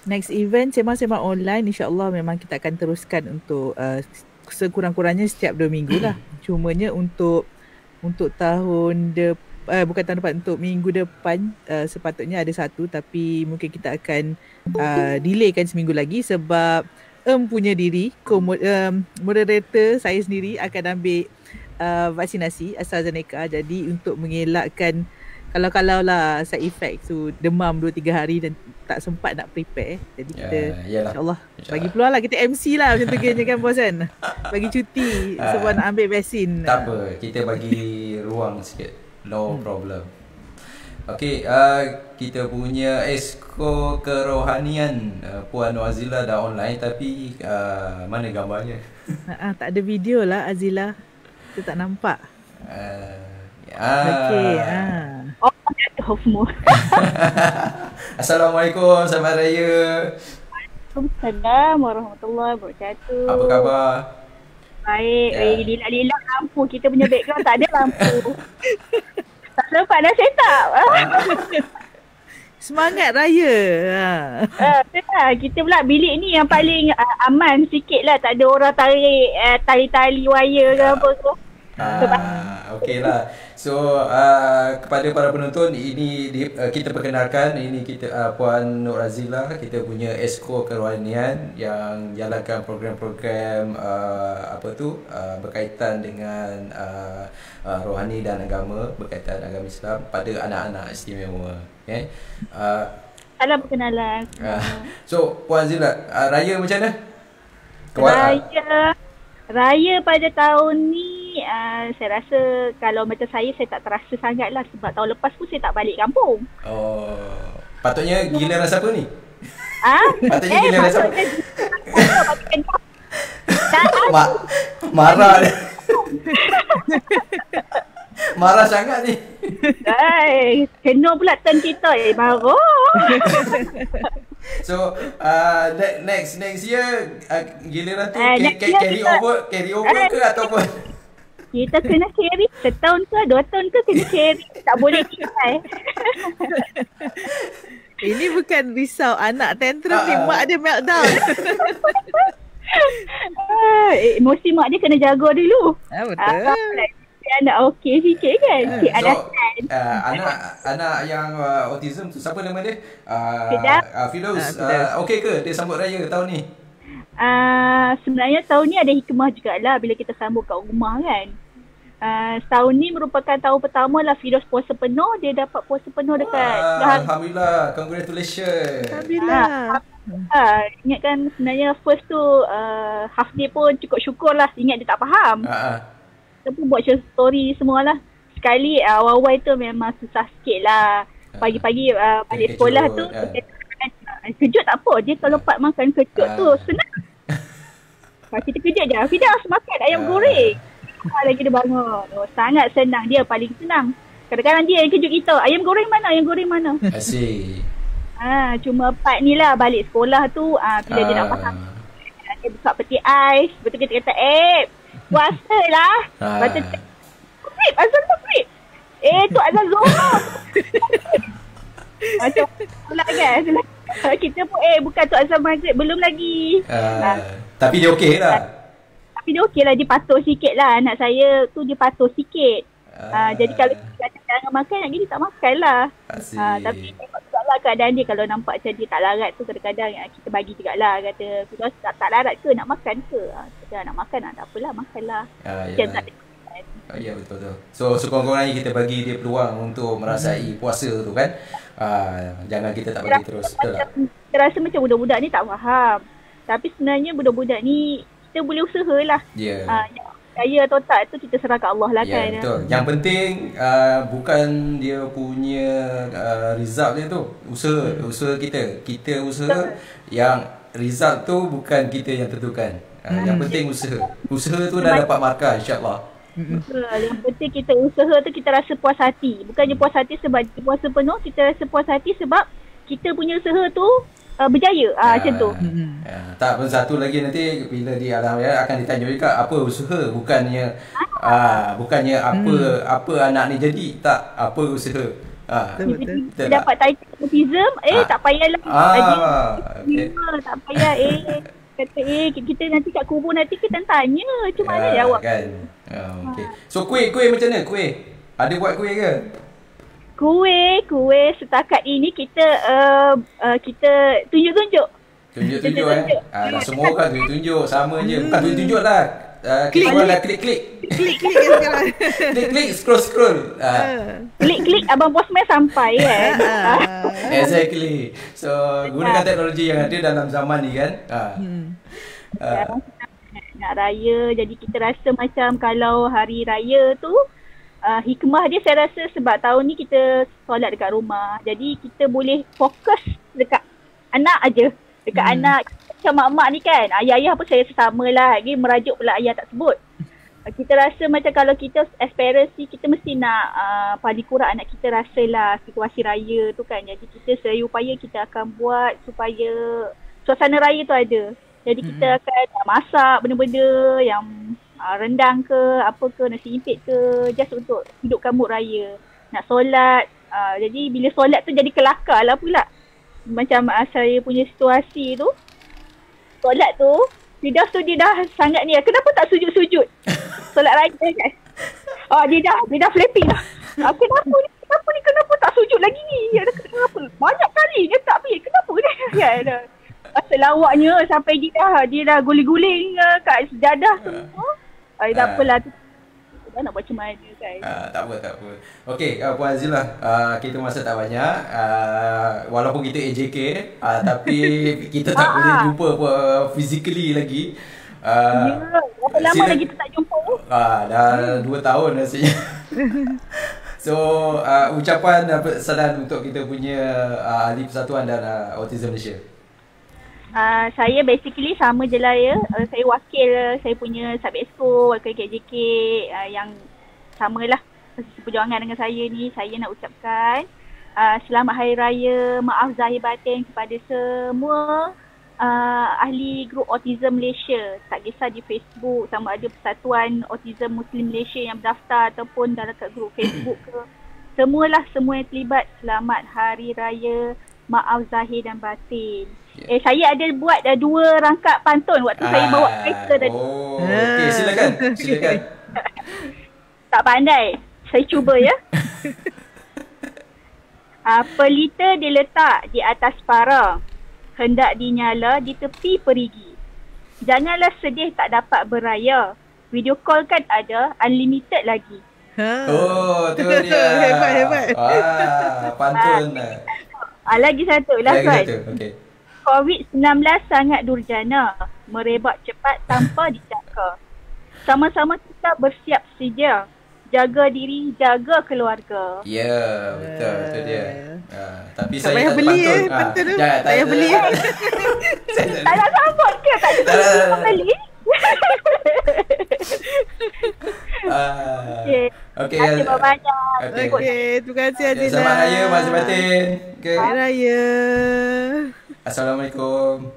Next event sembang-sembang online, insyaAllah memang kita akan teruskan untuk sekurang-kurangnya setiap 2 minggu lah. Cumanya untuk tahun bukan tahun depan, untuk minggu depan sepatutnya ada satu, tapi mungkin kita akan delaykan seminggu lagi sebab punya diri moderator saya sendiri akan ambil vaksinasi AstraZeneca. Jadi untuk mengelakkan kalau lah side effect tu demam 2-3 hari dan tak sempat nak prepare, jadi kita insyaAllah bagi peluang lah, kita MC lah macam tu kan bos kan, bagi cuti sebab nak ambil vaksin. Tak apa, kita bagi ruang sikit, no problem. Okay, kita punya Esko Kerohanian Puan Azila dah online, tapi mana gambarnya? Tak ada video lah Azila, kita tak nampak. Okay. Jatuh semua. Assalamualaikum, selamat raya. Waalaikumsalam warahmatullahi wabarakatuh. Apa khabar? Baik, lilak-lilak lampu. Kita punya background tak ada lampu. Tak sempat dah set up. Semangat raya. Kita pula bilik ni yang paling aman sikit lah. Tak ada orang tarik tali-tali wire ke apa tu. Okey lah. So kepada para penonton, ini kita perkenalkan, ini kita Puan Nur Azila, kita punya Esko Kerohanian yang jalankan program-program berkaitan dengan rohani dan agama, berkaitan agama Islam pada anak-anak istimewa. Okay. Salam perkenalan. So Puan Azila, raya macam mana? Raya pada tahun ni saya rasa kalau macam saya tak terasa sangat lah sebab tahun lepas pun saya tak balik kampung. Patutnya giliran siapa ni? Patutnya giliran siapa? Marah dia. Marah sangat ni. Kena pula turn kita marah. So next year giliran tu Next year carry over ke ataupun kita kena carry setahun ke 2 tahun ke kena carry. Tak boleh tinggal. Ini bukan risau anak tantrum ni, mak dia meltdown. Emosi mak dia kena jaga dulu. Betul. Anak okey sikit kan. Anak yang autism tu siapa nama dia? Firdaus. Okey ke dia sambut raya tahun ni? Sebenarnya tahun ni ada hikmah jugalah bila kita sambut kat rumah kan. Tahun ni merupakan tahun pertama lah Firdaus puasa penuh. Dia dapat puasa penuh dekat Alhamdulillah, congratulations. Alhamdulillah. Ingat kan sebenarnya first tu half day pun cukup syukur lah. Ingat dia tak faham. Kita pun buat story semualah. Sekali awal-awal tu memang susah sikit lah. Pagi-pagi balik sekolah tu kejut tak apa. Dia kalau part makan kejut tu senang. Kita kejut je. Firdaus makan ayam goreng. Lagi dia bangun. Sangat senang. Dia paling senang. Kadang-kadang dia yang kejut kita. Ayam goreng mana? Ayam goreng mana? Asyik. Cuma part ni lah balik sekolah tu bila dia nak faham. Dia buka peti ais. Betul kita kata puasa lah. Lepas tu azan maghrib. Tu azan zuhur. Macam pula kan. Kita pun bukan tu azan maghrib. Belum lagi. Tapi dia okey lah. Tapi dia okey lah. Dia patuh sikit lah. Anak saya tu dia patuh sikit. Jadi kalau kita jangan makan, nak dia tak makan lah. Tapi tengok juga lah keadaan dia. Kalau nampak macam dia tak larat tu, kadang-kadang kita bagi juga lah. Kata, tak larat ke, nak makan ke? Kata nak makan, tak apalah, makan lah. Ya betul-betul. So sekurang-kurangnya kita bagi dia peluang untuk merasai puasa tu kan. Jangan kita tak bagi terus. Betul tak? Kita rasa macam budak-budak ni tak faham. Tapi sebenarnya budak-budak ni kita boleh usaha lah. Percaya atau tak tu kita serah kat Allah lah kan. Betul. Yang penting bukan dia punya result dia tu. Usaha kita. Kita usaha. Yang result tu bukan kita yang tentukan. Yang penting usaha. Usaha tu dah dapat markah insya-Allah. Yang penting kita usaha tu kita rasa puas hati. Bukannya puas hati sebab puasa penuh, kita rasa puas hati sebab kita punya usaha tu berjaya. Macam tu. Tak, satu lagi nanti bila di alam akan ditanya juga apa usaha, bukannya apa anak ni jadi, tak apa usaha. Kita dapat title autism, tak payahlah. Tak payah kata kita nanti kat kubur nanti kita tanya macam mana jawab kan. Okey. So kuih macam mana kuih? Ada buat kuih ke? Kuih setakat ini kita tunjuk-tunjuk. Tunjuk semua orang tunjuk sama je. Bukan tunjuk lah. Kita orang dah klik sekarang. Klik scroll. Klik abang Bosman sampai kan. Exactly. So gunakan teknologi yang ada dalam zaman ni kan. Nak raya, jadi kita rasa macam kalau hari raya tu hikmah dia saya rasa sebab tahun ni kita solat dekat rumah. Jadi kita boleh fokus dekat anak aja. Dekat anak macam mak-mak ni kan. Ayah-ayah pun saya sesama lah. Lagi merajuk pula ayah tak sebut. Kita rasa macam kalau kita as parents ni kita mesti nak paling kurang anak kita rasalah situasi raya tu kan. Jadi kita sedaya upaya kita akan buat supaya suasana raya tu ada. Jadi kita akan masak benda-benda yang rendang ke, apa ke, nasi impit ke, just untuk hidupkan mood raya. Nak solat, jadi bila solat tu jadi kelakar lah pula. Macam saya punya situasi tu, solat tu, Firdaus tu dia dah sangat ni, kenapa tak sujud-sujud? Solat raya kan? Dia dah flapping dah. Kenapa tak sujud lagi ni? Kenapa? Banyak kali dia tak pergi, kenapa dia? Kan? Masa lawaknya sampai dia dah guling-guling kat sejadah tu. Tak apalah tu. Kita nak buat macam mana kan. Tak apa. Okey, Puan Azilah, kita masa tak banyak. Walaupun kita AJK tapi kita tak boleh jumpa physically lagi. Berapa lama lagi kita tak jumpa? Dah 2 tahun rasanya. So, ucapan dan pesanan untuk kita punya ahli persatuan dan Autism Malaysia. Saya basically sama je lah ya. Saya wakil saya punya Sub-Exco, wakil KJK yang samalah perjuangan dengan saya ni. Saya nak ucapkan selamat Hari Raya, maaf zahir batin kepada semua ahli grup Autism Malaysia. Tak kisah di Facebook sama ada Persatuan Autism Muslim Malaysia yang berdaftar ataupun dalam grup Facebook ke. Semua yang terlibat, selamat Hari Raya, maaf zahir dan batin. Saya ada buat 2 rangkap pantun waktu saya bawa kereta tadi. Okey, silakan. Tak pandai. Saya cuba ya. Pelita diletak di atas para, hendak dinyala di tepi perigi. Janganlah sedih tak dapat beraya. Video call kan ada, unlimited lagi. Tu dia. Hebat. Pantun. Lagi satu, last one. Okay. COVID-19 sangat durjana, merebak cepat tanpa dijangka. Sama-sama kita bersiap sedia, jaga diri, jaga keluarga. Ya, betul. Itu dia. Tapi Tak saya payah tak beli pantun. pantun tu. Tak Tak payah beli. Tak nak sambut ke? Tak ada beli. Okey. Terima banyak. Okey, terima kasih Azila. Selamat Raya, Mak Zahir Batin. Okay. Hari Raya. Assalamualaikum.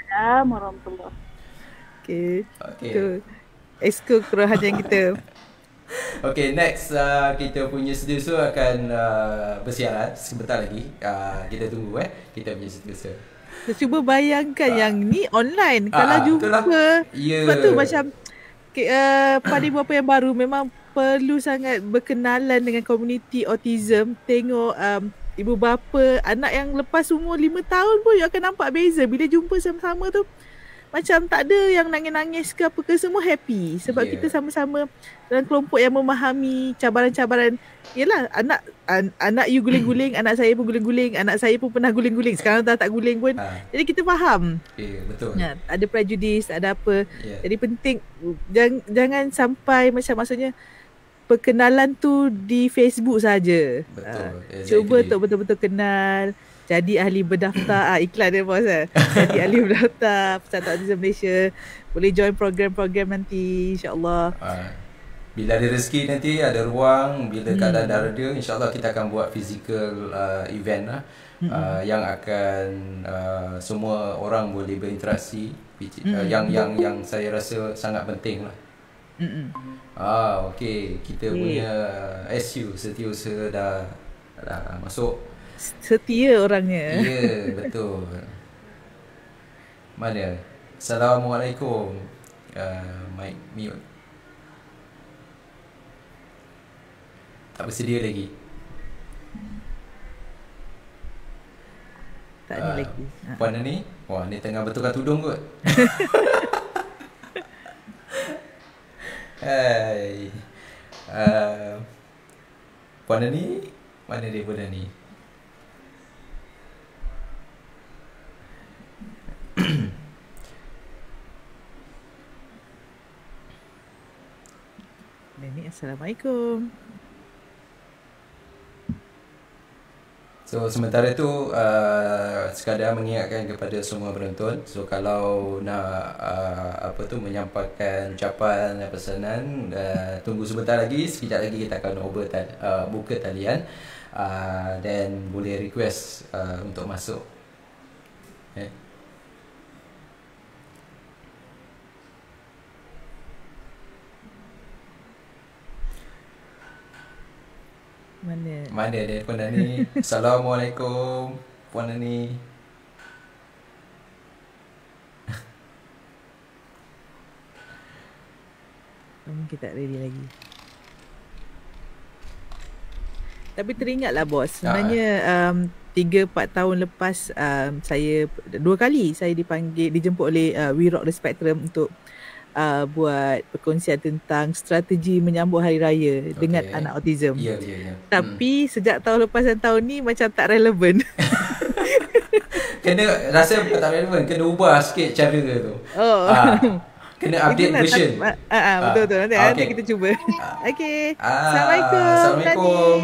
Assalamualaikum warahmatullahi. Okey. Okey. Tu esko kerahajan kita. Okay, next kita punya sedusa akan bersiaran sebentar lagi. Kita tunggu kita punya sedusa. Saya cuba bayangkan yang ni online. Kalau jumpa. Yeah. Sebab tu macam pada ibu bapa yang baru memang perlu sangat berkenalan dengan komuniti autism. Tengok ibu bapa anak yang lepas umur 5 tahun pun you akan nampak beza. Bila jumpa sama-sama tu macam tak ada yang nangis-nangis ke apa ke, semua happy. Sebab kita sama-sama dalam kelompok yang memahami cabaran-cabaran. Yelah, anak you guling-guling, anak saya pun guling-guling, anak saya pun pernah guling-guling. Sekarang dah tak guling pun. Jadi kita faham. Betul. Ada prejudice, ada apa. Jadi penting jangan sampai macam maksudnya perkenalan tu di Facebook saja. Betul. Cuba untuk betul-betul kenal. Jadi ahli berdaftar, iklan dia bos Jadi ahli berdaftar Persatuan Autism Malaysia. Boleh join program-program nanti, insyaAllah. Bila ada rezeki nanti, ada ruang, bila keadaan dah reda, insyaAllah kita akan buat physical event lah. Yang akan semua orang boleh berinteraksi. Yang saya rasa sangat penting lah. Okey, kita punya SU Setiausaha dah masuk. Setia orangnya. Ya, betul. Mana? Assalamualaikum. Mic mute. Tak bersedia lagi. Tak ni lagi. Puan ni? Wah, ni tengah betulkan tudung kot. Hai. Puan ni? Mana dia Puan ni? Assalamualaikum. So sementara tu sekadar mengingatkan kepada semua penonton. So kalau nak menyampaikan ucapan dan pesanan, tunggu sebentar lagi. Sekejap lagi kita akan buka talian dan boleh request untuk masuk. Mana dia Puan Nani? Assalamualaikum Puan Nani. Mungkin tak ready lagi. Tapi teringatlah bos, sebenarnya 3-4 tahun lepas saya 2 kali saya dijemput oleh We Rock the Spectrum untuk buat perkongsian tentang strategi menyambut Hari Raya dengan anak autism. Ya. Tapi sejak tahun lepas dan tahun ni macam tak relevan. Kena rasa tak relevan, kena ubah sikit cara tu. Kena update version. Betul. Nanti kita cuba. Okey. Assalamualaikum.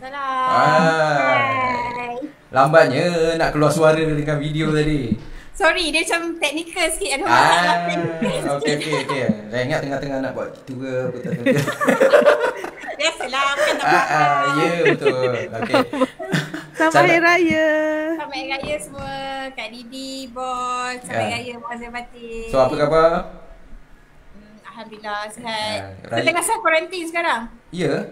Hai. Lambatnya nak keluar suara dengan video tadi. Sorry, dia macam technical sikit. Ada masalah technical. Okey. Saya ingat tengah-tengah nak buat gitu ke. Biasalah, bukan tak apa. Ya, betul. Okey. Selamat Hari Raya. Selamat Hari Raya semua. Kak Didi, bos. Selamat Hari Raya, Muazzam Batin. So, apa khabar? Alhamdulillah, sihat. Saya tengah self-quarantine sekarang. Ya?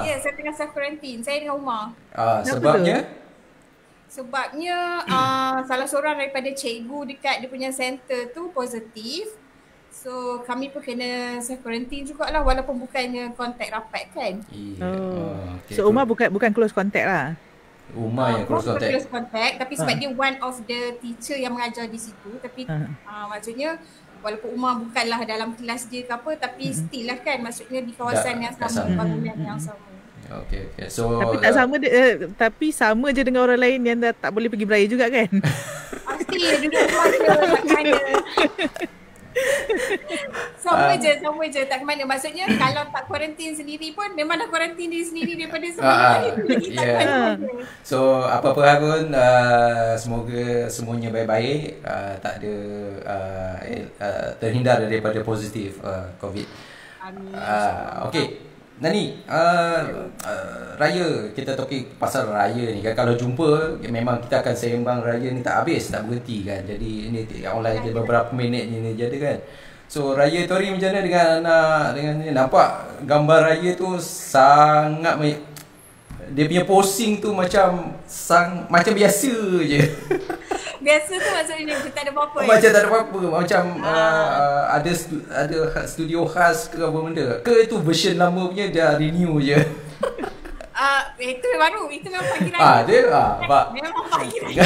Ya, saya tengah self-quarantine. Saya dengan Umar. Sebabnya? Sebabnya salah seorang daripada cikgu dekat dia punya center tu positif. So kami pun kena self-quarantine jugalah walaupun bukannya kontak rapat kan. Okay. So Umar bukan close contact lah. Umar yang close contact. Close contact tapi sebab dia one of the teacher yang mengajar di situ. Tapi maksudnya walaupun Umar bukanlah dalam kelas dia ke apa tapi still lah kan, maksudnya di kawasan yang sama, bangunan yang sama. Okay. So tapi tak sama tapi sama je dengan orang lain yang tak boleh pergi beraya juga kan? Pasti duduk rumah je tak ke mana. Sama je tak ke mana. Maksudnya kalau tak kuarantin sendiri pun memang dah kuarantin diri sendiri daripada sebelum lagi tak ke mana. So apa-apa pun semoga semuanya baik-baik, tak ada terhindar daripada positif COVID. Amin. Okay. Nani, raya, kita topik pasal raya ni kan. Kalau jumpa, memang kita akan sembang raya ni tak habis, tak berhenti kan. Jadi ini online dia beberapa minit ni jadi kan. So raya Tori macam mana dengan ni? Nampak gambar raya tu sangat dia punya posing tu macam biasa je. Biasa tu maksudnya kita tak ada apa-apa. Macam tak ada apa-apa. Macam ada studio khas ke apa benda. Ke itu version lama punya dia renew je. Itu baru. Itu memang pagi raya. Memang pagi raya.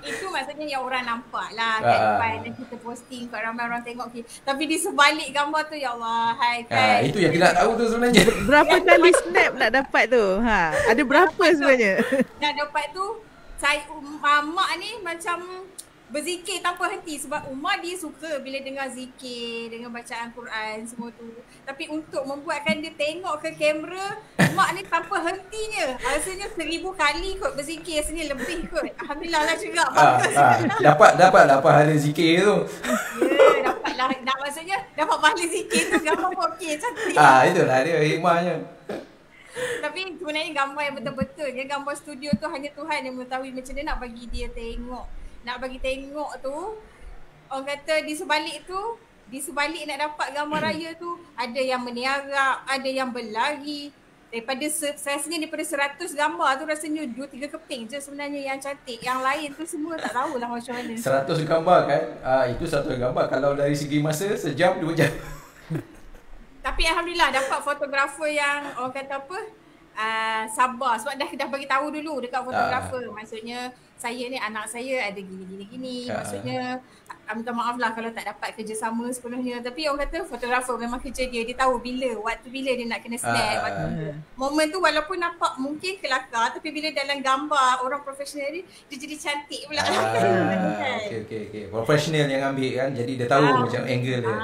Itu maksudnya yang orang nampak lah kat depan dan kita posting kat ramai orang tengok. Tapi di sebalik gambar tu, ya Allah, hai kan. Itu yang kita nak tahu tu sebenarnya. Berapa kali snap nak dapat tu? Ada berapa sebenarnya? Nak dapat tu, saya mak ni macam berzikir tanpa henti sebab Umar dia suka bila dengar zikir, dengan bacaan Quran semua tu. Tapi untuk membuatkan dia tengok ke kamera, mak ni tanpa hentinya. Rasanya 1000 kali kot berzikir, rasanya lebih kot. Alhamdulillah lah juga. Dapatlah pahala zikir tu. Ya, dapatlah. Maksudnya dapat pahala zikir tu, gambar pun okey, cantik. Itulah dia hikmahnya. Tapi sebenarnya gambar yang betul-betul, yang gambar studio tu hanya Tuhan yang mengetahui macam mana nak bagi dia tengok. Nak bagi tengok tu, orang kata di sebalik nak dapat gambar raya tu, ada yang meniarap, ada yang berlari. Rasanya daripada 100 gambar tu rasanya 2-3 keping je sebenarnya yang cantik. Yang lain tu semua tak tahulah macam mana. 100 gambar kan? Itu 100 gambar. Kalau dari segi masa, sejam, 2 jam. Tapi Alhamdulillah dapat fotografer yang orang kata apa, sabar sebab dah bagi tahu dulu dekat fotografer. Maksudnya saya ni anak saya ada gini. Maksudnya minta maaf lah kalau tak dapat kerjasama sepenuhnya. Tapi orang kata fotografer memang kerja dia tahu waktu bila dia nak kena snap. Momen tu walaupun nampak mungkin kelakar, tapi bila dalam gambar orang profesional ni, dia jadi cantik pula. Okay. Profesional yang ambil kan, jadi dia tahu macam angle dia.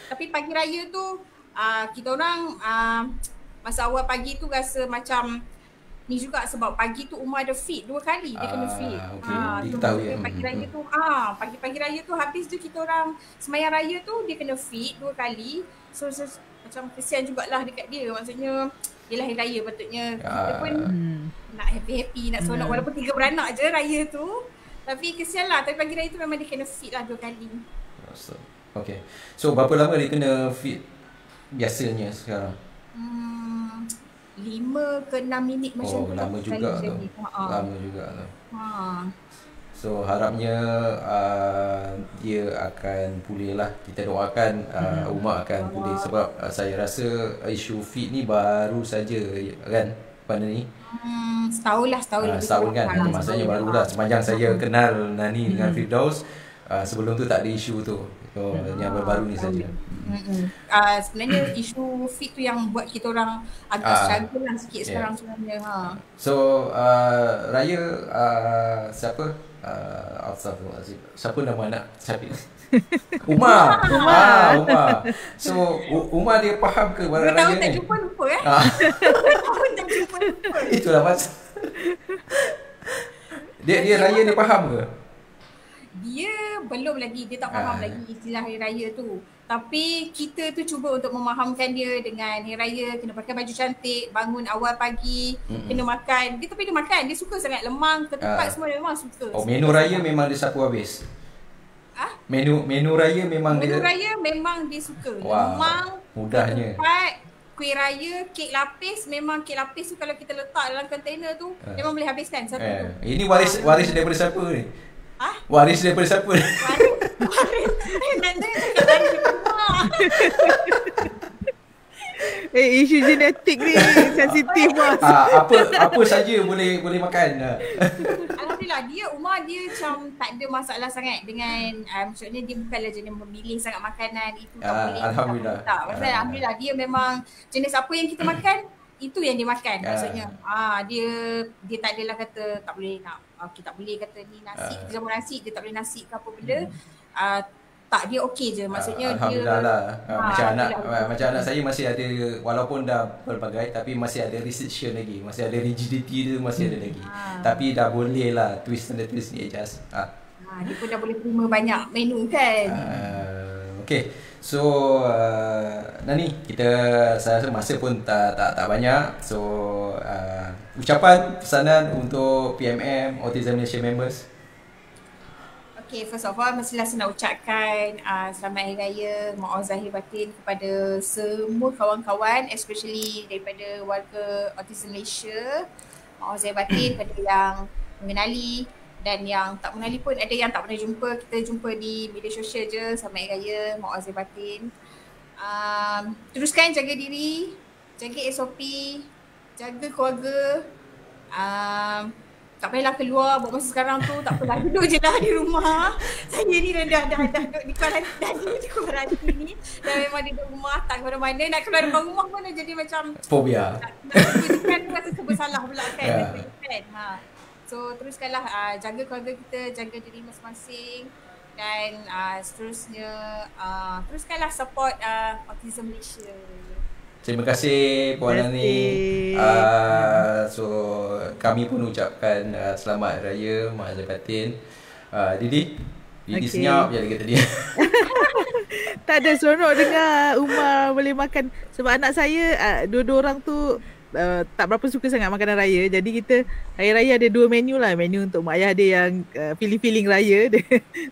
Tapi pagi raya tu kita orang masa awal pagi tu rasa macam ni juga sebab pagi tu Umar ada fit 2 kali dia kena fit. Pagi raya tu pagi raya tu habis tu kita orang sembahyang raya tu dia kena fit 2 kali. So macam kesian jugalah dekat dia. Maksudnya yelah hari raya patutnya kita pun nak happy nak seronok walaupun 3 beranak je raya tu. Tapi kesian lah, tapi pagi raya tu memang dia kena fit lah 2 kali. Okay. So berapa lama dia kena fit biasanya sekarang? 5 ke 6 minit macam tu. Lama juga tu. So harapnya dia akan pulih lah. Kita doakan Umar akan pulih sebab saya rasa isu fit ni baru saja kan pada ni. Setahun kan. Maksudnya barulah sepanjang saya kenal Nani dengan Firdaus. Sebelum tu tak ada isu tu. Yang baru ni saja. Sebenarnya isu fit tu yang buat kita orang agak struggle lah sikit sekarang sebenarnya. So raya siapa? Siapa nama anak Syafiq? Umar. So Umar dia faham ke barang raya ni? 2 tahun tak jumpa lupa Itulah mas. Dia raya dia faham ke? Dia belum lagi, dia tak faham lagi istilah hari raya tu. Tapi kita tu cuba untuk memahamkan dia dengan hari raya, kena pakai baju cantik, bangun awal pagi, kena makan. Dia makan, dia suka sangat lemang, ketupat semua dia memang suka. Oh, menu raya memang dia sapu habis. Menu raya memang raya memang dia suka. Lemang, mudahnya. Ketupat, kuih raya, kek lapis. Memang kek lapis tu kalau kita letak dalam kontainer tu memang boleh habiskan satu tu. Ini waris daripada siapa ni? Waris daripada siapa? Waris. Nanti cakap dari rumah. Isu genetik ni sensitif bos. Apa saja boleh makan. Alhamdulillah, Umar dia macam tak ada masalah sangat dengan maksudnya dia bukanlah jenis memilih sangat makanan itu tak boleh. Alhamdulillah. Alhamdulillah dia memang jenis apa yang kita makan itu yang dia makan maksudnya. Dia tak adalah kata tak boleh nak tak boleh kata ni nasi, kita jamu nasi, dia tak boleh nasi ke apa benda. Tak, dia okey je maksudnya. Alhamdulillah dia lah. Macam anak saya masih ada, walaupun dah berbagai tapi masih ada restriction lagi, masih ada rigidity dia masih ada lagi. Tapi dah boleh lah twist ni adjust. Dia pun dah boleh terima banyak menu kan. Okay, so Nani, saya rasa masa pun tak banyak. So ucapan pesanan untuk PMM Autism Malaysia members. Okay, first of all, mestilah saya nak ucapkan selamat Hari Raya Maaf Zahir Batin kepada semua kawan-kawan, especially daripada warga Autism Malaysia. Maaf Zahir Batin kepada yang mengenali dan yang tak mengenali pun, ada yang tak pernah jumpa, kita jumpa di media sosial je. Selamat Hari Raya Maaf Zahir Batin. Teruskan jaga diri, jaga SOP, jaga keluarga. Tak payahlah keluar buat masa sekarang tu, tak apalah, duduk je lah di rumah. Saya ni dah duduk di kuarantin ni dan memang duduk rumah, tak ke mana-mana. Nak keluar dari rumah pun dah jadi macam fobia. Kan rasa bersalah pula kan. So teruskanlah jaga keluarga kita, jaga diri masing-masing dan seterusnya teruskanlah support Autism Malaysia. Terima kasih Puan Nani. So kami pun ucapkan selamat raya Mak Zahir Batin. Didi senyap je kata dia. Tak ada, seronok dengar Umar boleh makan. Sebab anak saya dua-dua orang tu tak berapa suka sangat makanan raya. Jadi kita hari raya ada dua menu lah. Menu untuk mak ayah dia yang feeling raya.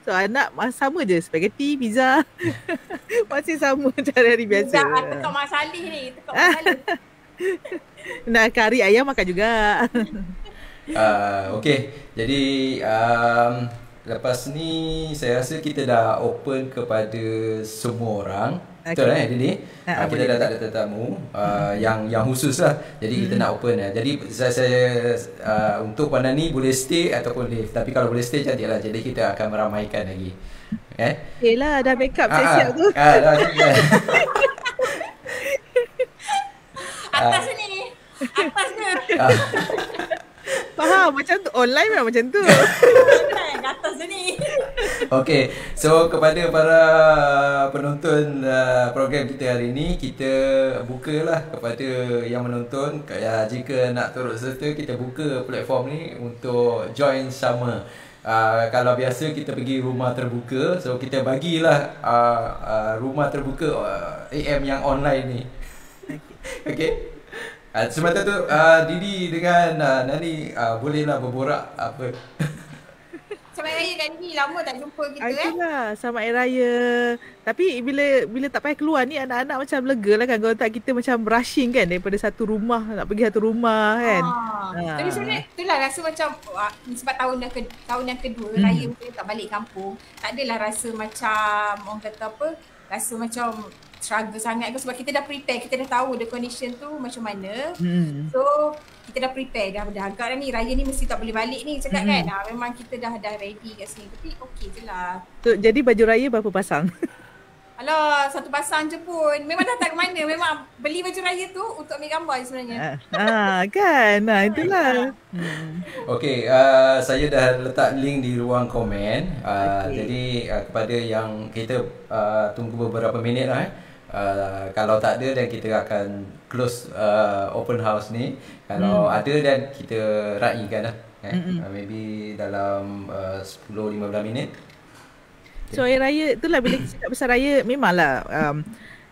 So anak sama je, spaghetti, pizza. Masih sama cara hari biasa. Tekak Mak Salih ni, tekak Mak Salih. Nak kari ayam makan juga. Okay, jadi lepas ni saya rasa kita dah open kepada semua orang. Betul Dini? Kita dah tak ada tetamu yang khusus lah. Jadi kita nak open lah. Jadi saya untuk Puan Nani boleh stay ataupun leave. Tapi kalau boleh stay cantik lah. Jadi kita akan meramaikan lagi. Okay lah, dah backup siap-siap tu. Dah siap. Atas ni. Atas ke? Faham, macam tu. Online memang macam tu. Atas ni. Okay, so kepada para penonton program kita hari ini, kita bukalah kepada yang menonton. Jika nak turut serta, kita buka platform ni untuk join sama. Kalau biasa kita pergi rumah terbuka, so kita bagilah rumah terbuka AM yang online ni. Okay. Semata tu Didi dengan Nani bolehlah berborak apa. Selamat Raya kan ni, lama tak jumpa kita Itulah, selamat Hari Raya. Tapi bila tak payah keluar ni, anak-anak macam lega lah kan. Kalau tak kita macam rushing kan, daripada satu rumah nak pergi satu rumah kan. Tapi sebenarnya itulah rasa macam sebab tahun yang kedua Raya kita tak balik kampung, tak adalah rasa macam orang kata apa, rasa macam struggle sangat sebab kita dah prepare, kita dah tahu the condition tu macam mana. So kita dah prepare, dah agak dah ni raya ni mesti tak boleh balik ni cakap kan. Memang kita dah ready kat sini. Tapi okey je lah. So, jadi baju raya berapa pasang? Alah, satu pasang je pun. Memang dah tak ke mana. Memang beli baju raya tu untuk ambil gambar je sebenarnya. Kan? Itulah. Okay, saya dah letak link di ruang komen. Jadi kepada yang kita tunggu beberapa minit lah. Kalau tak ada dan kita akan close open house ni. Kalau ada dan kita raikan lah. Maybe dalam 10-15 minit. So hari raya itulah bila kita cakap pasal raya, memanglah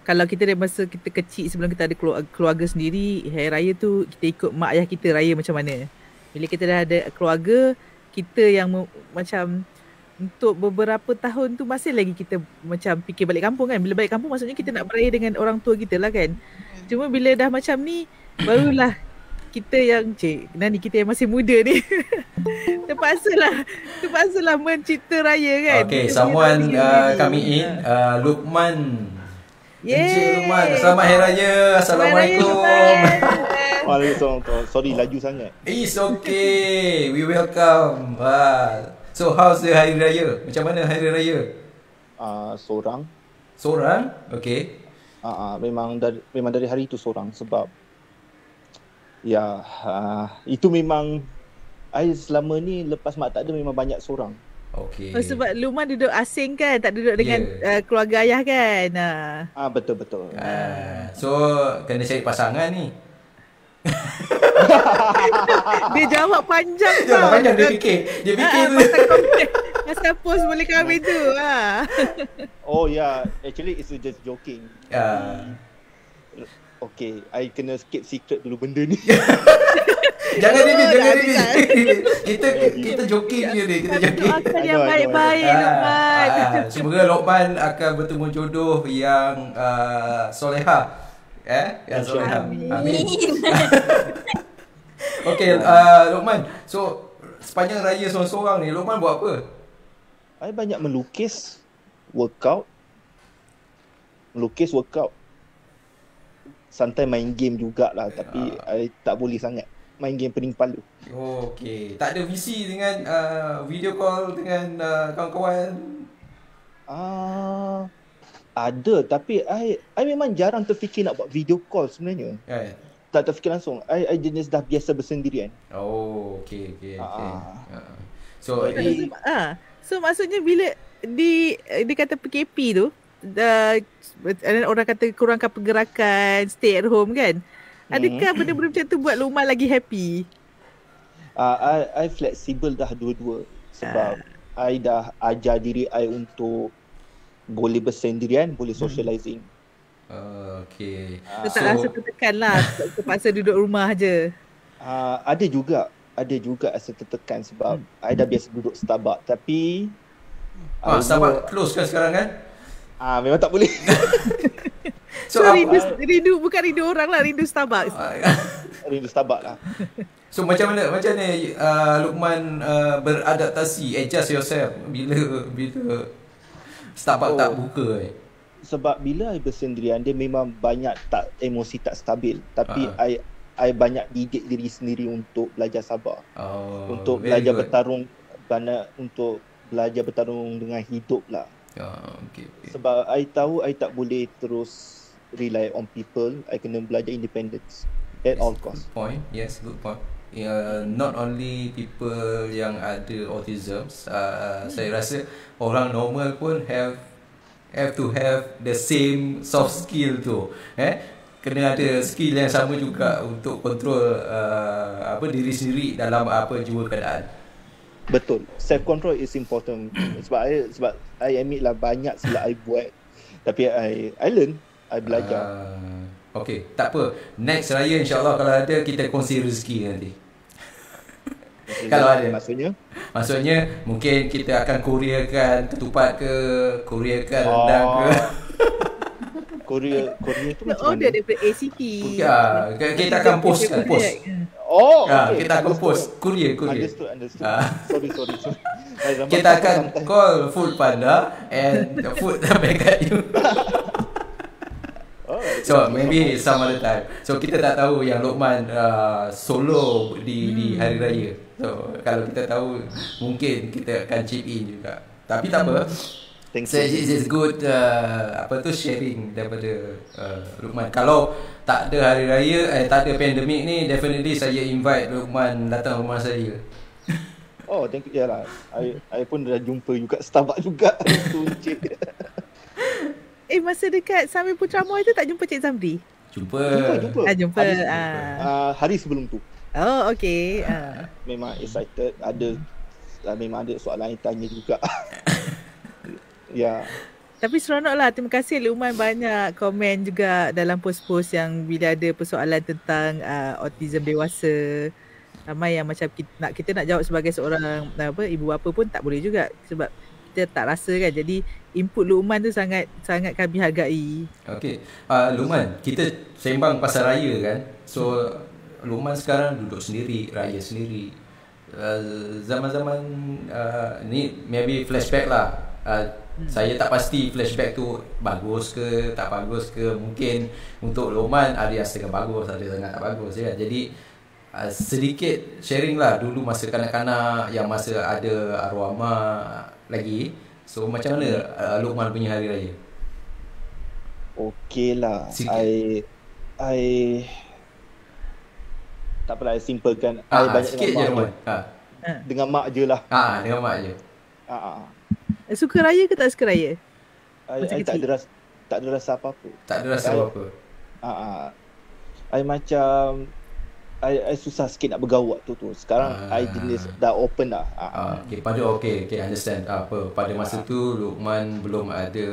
kalau kita dari masa kita kecil sebelum kita ada keluarga sendiri, hari raya tu kita ikut mak ayah kita raya macam mana. Bila kita dah ada keluarga, kita yang macam untuk beberapa tahun tu masih lagi kita macam fikir balik kampung kan. Bila balik kampung maksudnya kita nak beraya dengan orang tua kita lah kan. Cuma bila dah macam ni, barulah kita yang Nani kita yang masih muda ni terpaksalah mencipta raya kan. Okay, someone coming in, Luqman. Encik Luqman, selamat Hari Raya. Assalamualaikum. Waalaikumsalam. Sorry laju sangat. It's okay. We welcome. So how's the Hari Raya? Macam mana Hari Raya? Seorang. Seorang? Okay. Memang dari hari itu seorang sebab ya itu memang selama ni lepas mak tak ada memang banyak seorang. Okay. Sebab Luqman duduk asing kan, tak duduk dengan keluarga ayah kan. Betul. So kena cari pasangan ni. Dia jawab panjang tu. Panjang dia fikir pasal post boleh kahwin tu. Oh yeah, actually it's just joking. Okay, I kena keep secret dulu benda ni. Jangan ini. Kita joking je ni. Kita joking. Doakan yang baik-baik Luqman. Semoga Luqman akan bertemu jodoh yang solehah. Yang solehah. Amin. Okay, Luqman. So sepanjang raya seorang-seorang ni, Luqman buat apa? I banyak melukis, workout. Santai main game jugalah, tapi I tak boleh sangat main game pening palu. Okay. Tak ada visi dengan video call dengan kawan-kawan? Ada, tapi I memang jarang terfikir nak buat video call sebenarnya. Tak terfikir langsung. I jenis dah biasa bersendirian. Oh, okay. So maksudnya bila dia kata PKP tu, orang kata kurangkan pergerakan, stay at home kan. Adakah benda-benda macam tu buat Luqman lagi happy? I fleksibel dah dua-dua. Sebab I dah ajar diri I untuk boleh bersendirian, boleh socializing. Okay. Tak rasa tertekan lah, terpaksa duduk rumah je. Ada juga rasa tertekan sebab I dah biasa duduk Starbucks. Tapi Starbucks close kan sekarang kan? Memang tak boleh. So rindu bukan rindu orang lah, rindu Starbucks. Rindu Starbucks lah. So macam mana Luqman beradaptasi, adjust yourself bila Starbucks tak buka Sebab bila I bersendirian, dia memang banyak emosi tak stabil. Tapi I banyak didik diri sendiri untuk belajar sabar. Untuk belajar bertarung, untuk belajar bertarung dengan hidup lah. Okay. Sebab I tahu I tak boleh terus rely on people. I kena belajar independence at all cost. Good point. Not only people yang ada autism, saya rasa orang normal pun have to have the same soft skill tu. Kena ada skill yang sama juga untuk kontrol diri sendiri dalam jua keadaan. Betul. Self control is important. Sebab I admit lah banyak silap I buat. Tapi I learn, I belajar. Okay, tak apa. Next raya insya-Allah kalau ada kita kongsi rezeki nanti. Kalau ada. Maksudnya mungkin kita akan koreakan ketupat ke, koreakan rendang ke. Korea tu macam mana? Order daripada ACT. Kita akan post. Okay. Kita akan post Korea. Understood. Sorry. Kita akan call Food Panda and food back at you. So maybe some other time. So kita tak tahu yang Luqman solo di hari raya. So kalau kita tahu mungkin kita akan chip in juga. Tapi tak apa. So it's good sharing daripada Luqman. Kalau tak ada hari raya, tak ada pandemik ni, definitely saya invite Luqman datang rumah saya. Oh, thank you. Yalah. I pun dah jumpa juga Starbucks juga. Masa dekat Sambil Putra Moy tu tak jumpa Cik Zamri? Jumpa. Jumpa. Hari sebelum tu. Oh, okay. Memang excited. Memang ada soalan yang tanya juga. Ya. Tapi seronok lah. Terima kasih Luqman, banyak komen juga dalam post-post yang bila ada persoalan tentang autism dewasa. Ramai yang macam kita nak jawab sebagai seorang ibu bapa pun tak boleh juga sebab kita tak rasa kan. Jadi input Luqman tu sangat kami hargai. Okey. Luqman, kita sembang pasal raya kan. So Luqman sekarang duduk sendiri, raya sendiri. Zaman-zaman ni maybe flashback lah. Saya tak pasti flashback tu bagus ke tak bagus ke. Mungkin untuk Luqman ada yang setengah bagus, ada yang tak bagus ya. Jadi sedikit sharing lah dulu masa kanak-kanak yang masa ada arwah mak lagi. So macam mana Luqman punya hari raya? Okey lah. I tak apalah, simplekan. I banyak sikit je Luqman. Dengan mak je lah. Dengan mak je. Suka raya ke tak suka raya? I tak ada rasa apa-apa. Tak ada rasa apa-apa. I macam I susah sikit nak bergaul waktu tu. Sekarang I jenis dah open dah. Okay, understand. Pada masa tu Luqman belum ada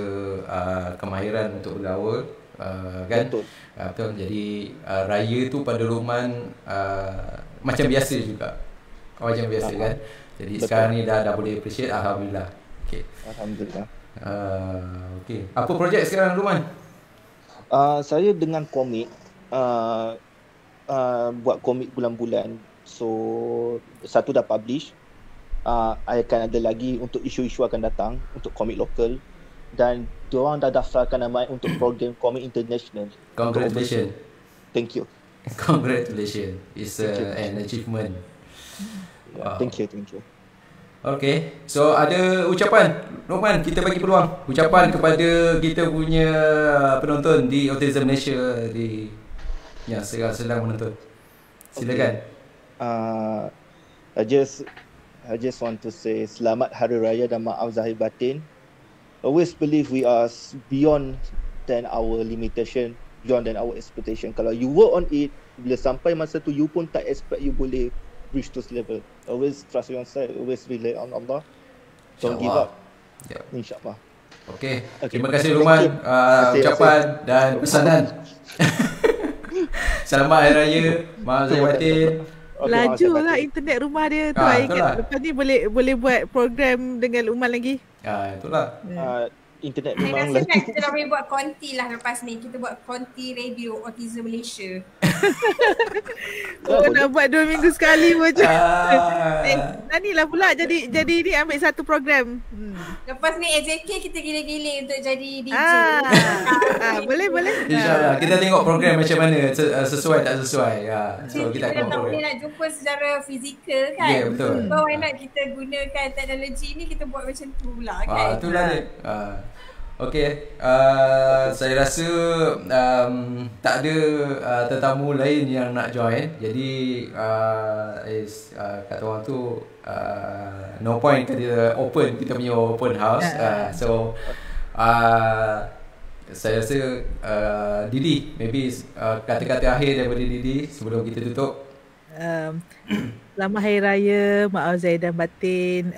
kemahiran untuk bergaul, kan? Betul. Jadi raya tu pada Luqman macam biasa juga. Macam biasa kan. Jadi betul. Sekarang ni dah boleh appreciate, alhamdulillah. Okay. Alhamdulillah. Okay. Apa projek sekarang Luqman? Saya dengan komik, buat komik bulan-bulan. So satu dah publish. I akan ada lagi untuk isu-isu akan datang untuk komik lokal. Dan diorang dah daftarkan nama untuk program komik international. Congratulations. Thank you. Congratulations. It's an achievement. Wow. Thank you. Okay, so ada ucapan Luqman, kita bagi peluang ucapan kepada kita punya penonton di Autism Malaysia yang sedang menonton. Silakan. I just want to say selamat Hari Raya dan maaf zahir batin. Always believe we are beyond than our limitation, beyond than our expectation. Kalau you work on it, bila sampai masa tu you pun tak expect you boleh reach this level. Always trust yourself, always rely on Allah. Don't give up. InsyaAllah. Okay. Terima kasih Luqman, ucapan dan pesanan. Selamat Hari Raya, maaf zahir batin. Laju lah internet rumah dia tu. Lepas ni boleh buat program dengan Luqman lagi. Itulah. Internet saya memang rasa kan kita dah boleh buat konti lah lepas ni. Kita buat konti radio Autism Malaysia. Nak buat 2 minggu sekali macam. Nani lah pula jadi ni ambil satu program. Lepas ni AJK kita gila-gila untuk jadi DJ. Boleh. InsyaAllah. Kita tengok program macam mana, sesuai tak sesuai. So kita akan tak boleh nak jumpa secara fizikal kan. Ya, betul. So why not kita gunakan teknologi ni, kita buat macam tu pula kan. Itulah dia. Okay, saya rasa tak ada tetamu lain yang nak join. Jadi kata orang tu no point kita open kita punya open house. So saya rasa Didi, maybe kata-kata akhir daripada Didi sebelum kita tutup. Selamat Hari Raya, maaf zahir dan batin.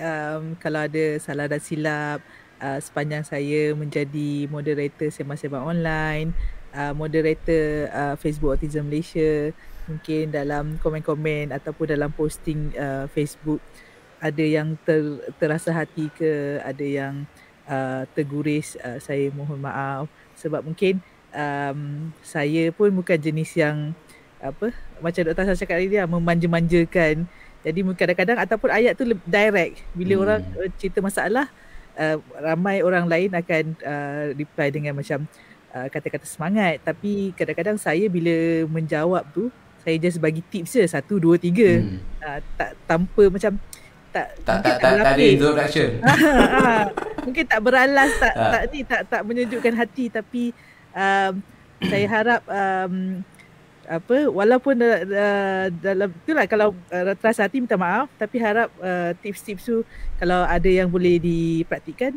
Kalau ada salah dan silap sepanjang saya menjadi moderator sembang-sembang online, moderator Facebook Autism Malaysia, mungkin dalam komen-komen ataupun dalam posting Facebook ada yang terasa hati ke, ada yang terguris, saya mohon maaf. Sebab mungkin saya pun bukan jenis yang macam Dr. Hassan cakap tadi, memanja-manjakan. Jadi kadang-kadang ataupun ayat tu direct, bila orang cerita masalah, ramai orang lain akan reply dengan macam kata-kata semangat. Tapi kadang-kadang saya bila menjawab tu, saya just bagi tips je 1, 2, 3. Tak tanpa macam tak ada introduction. Mungkin tak beralas, tak menyejukkan hati. Tapi saya harap walaupun dalam itulah, kalau terasa hati minta maaf, tapi harap tips-tips tu kalau ada yang boleh dipraktikkan,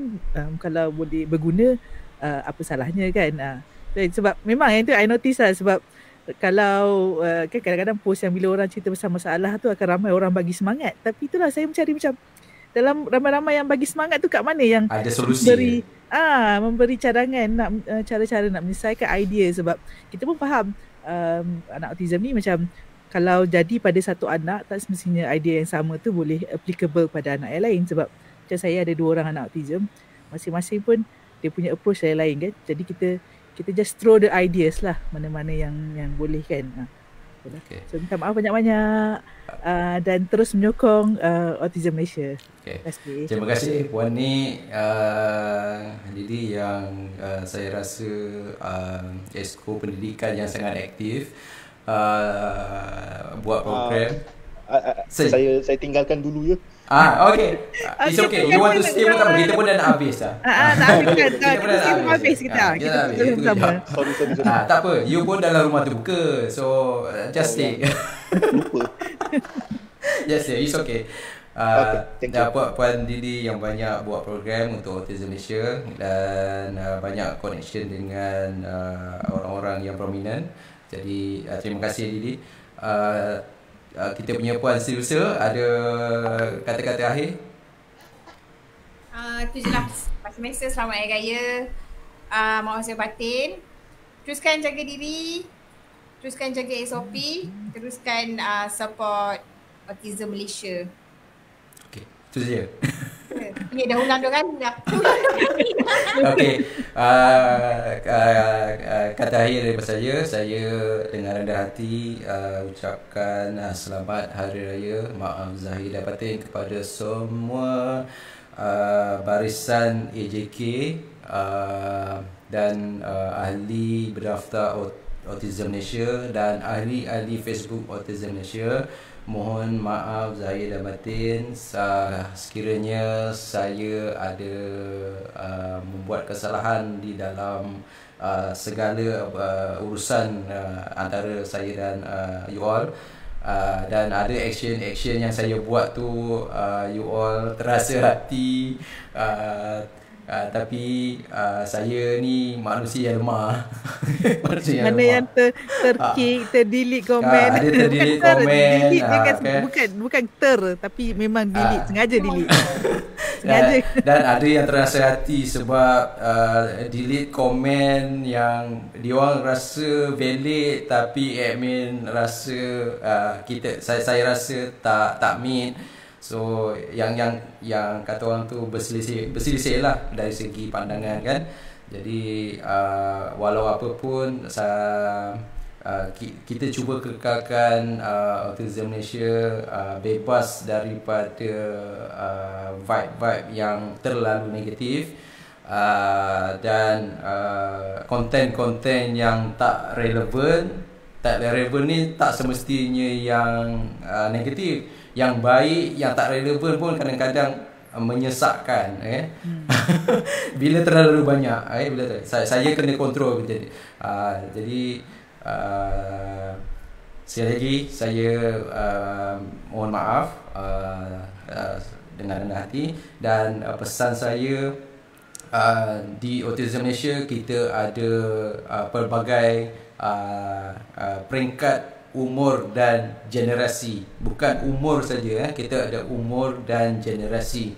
kalau boleh berguna, apa salahnya kan. Sebab memang yang tu I notice lah, sebab kalau kan kadang-kadang post yang bila orang cerita pasal masalah tu akan ramai orang bagi semangat, tapi itulah saya mencari macam dalam ramai-ramai yang bagi semangat tu kat mana yang ada solusi memberi cadangan nak cara-cara nak menyelesaikan idea, sebab kita pun faham anak autism ni macam kalau jadi pada satu anak, tak semestinya idea yang sama tu boleh applicable pada anak yang lain. Sebab macam saya ada 2 orang anak autism, masing-masing pun dia punya approach lain kan. Jadi kita just throw the ideas lah, mana-mana yang boleh kan. Okay. So minta maaf banyak-banyak dan terus menyokong Autism Malaysia. Okay. Terima kasih Puan Ni, Lily yang saya rasa esko pendidikan yang sangat aktif buat program. Saya tinggalkan dulu ya. Okay. It's okay. You want to stay pun tak apa. Kita pun dah nak habis dah. Tak habis. Kita pun dah nak habis. Kita bersama. Sorry. Tak apa. You pun dalam rumah terbuka. So just stay. Lupa. Yes, it's okay. Puan Didi yang banyak buat program untuk Autism Malaysia dan banyak connection dengan orang-orang yang prominent. Jadi terima kasih Didi. Kita punya Puan Sriusa, ada kata-kata akhir? Itu je lah. Masa-masa selamat Hari Raya. Mohon saya batin. Teruskan jaga diri. Teruskan jaga SOP. Teruskan support Autism Malaysia. Okay, itu saja. Ya, dah ulang 2 kali dah. Okay. Kata akhir daripada saya dengan rendah hati ucapkan selamat Hari Raya, maaf zahir dan batin kepada semua barisan AJK dan ahli berdaftar Autism Malaysia dan ahli-ahli Facebook Autism Malaysia. Mohon maaf zahir dan batin sekiranya saya ada membuat kesalahan di dalam segala urusan antara saya dan you all, dan ada action yang saya buat tu you all terasa hati, tapi saya ni manusia yang lemah. Mana yang terdelete komen. Ada terdelete komen. Bukan tapi memang delete, sengaja delete. Dan ada yang terasa hati sebab delete komen yang diorang rasa valid tapi admin rasa saya rasa tak meet. So yang kata orang tu berselisih lah dari segi pandangan kan. Jadi walau apa pun kita cuba kekalkan Autism Malaysia bebas daripada vibe-vibe yang terlalu negatif, dan konten-konten yang tak relevan ni tak semestinya yang negatif. Yang baik, yang tak relevan pun kadang-kadang menyesakkan bila terlalu banyak saya kena kontrol. Jadi sekali lagi saya mohon maaf dengan rendah hati, dan pesan saya di Autism Malaysia kita ada pelbagai peringkat umur dan generasi. Bukan umur saja, kita ada umur dan generasi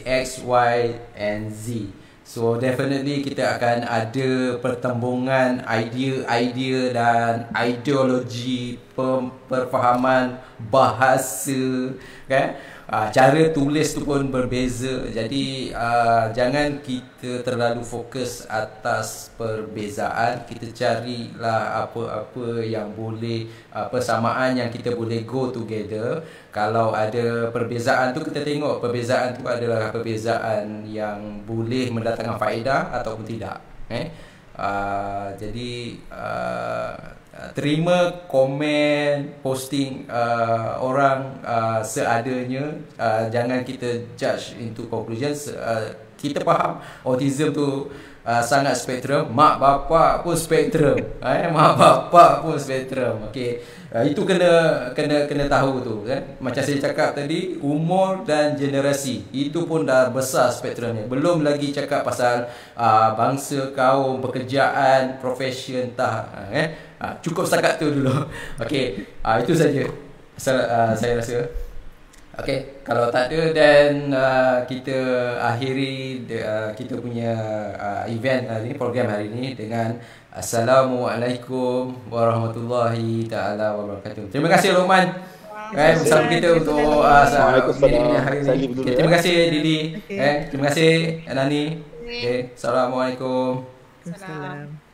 X, Y and Z. So definitely kita akan ada pertembungan idea dan ideologi, perfahaman bahasa kan. Cara tulis tu pun berbeza. Jadi jangan kita terlalu fokus atas perbezaan. Kita carilah apa-apa yang boleh, persamaan yang kita boleh go together. Kalau ada perbezaan tu, kita tengok perbezaan tu adalah perbezaan yang boleh mendatangkan faedah ataupun tidak. Jadi terima komen, posting orang seadanya. Jangan kita judge into conclusions. Kita faham autism tu sangat spektrum. Mak bapak pun spektrum. Mak bapak pun spektrum. Okey. Itu kena tahu tu kan. Macam saya cakap tadi, umur dan generasi itu pun dah besar spektrumnya. Belum lagi cakap pasal bangsa, kaum, pekerjaan, profession cukup setakat tu dulu. Okey. Itu saja saya rasa. Okey, kalau tak ada dan kita akhiri kita punya event hari ini, program hari ini dengan Assalamualaikum warahmatullahi taala wabarakatuh. Terima kasih Luqman bersama kita untuk hari ini. Terima kasih Didi. Terima kasih Nani. Assalamualaikum. Assalamualaikum.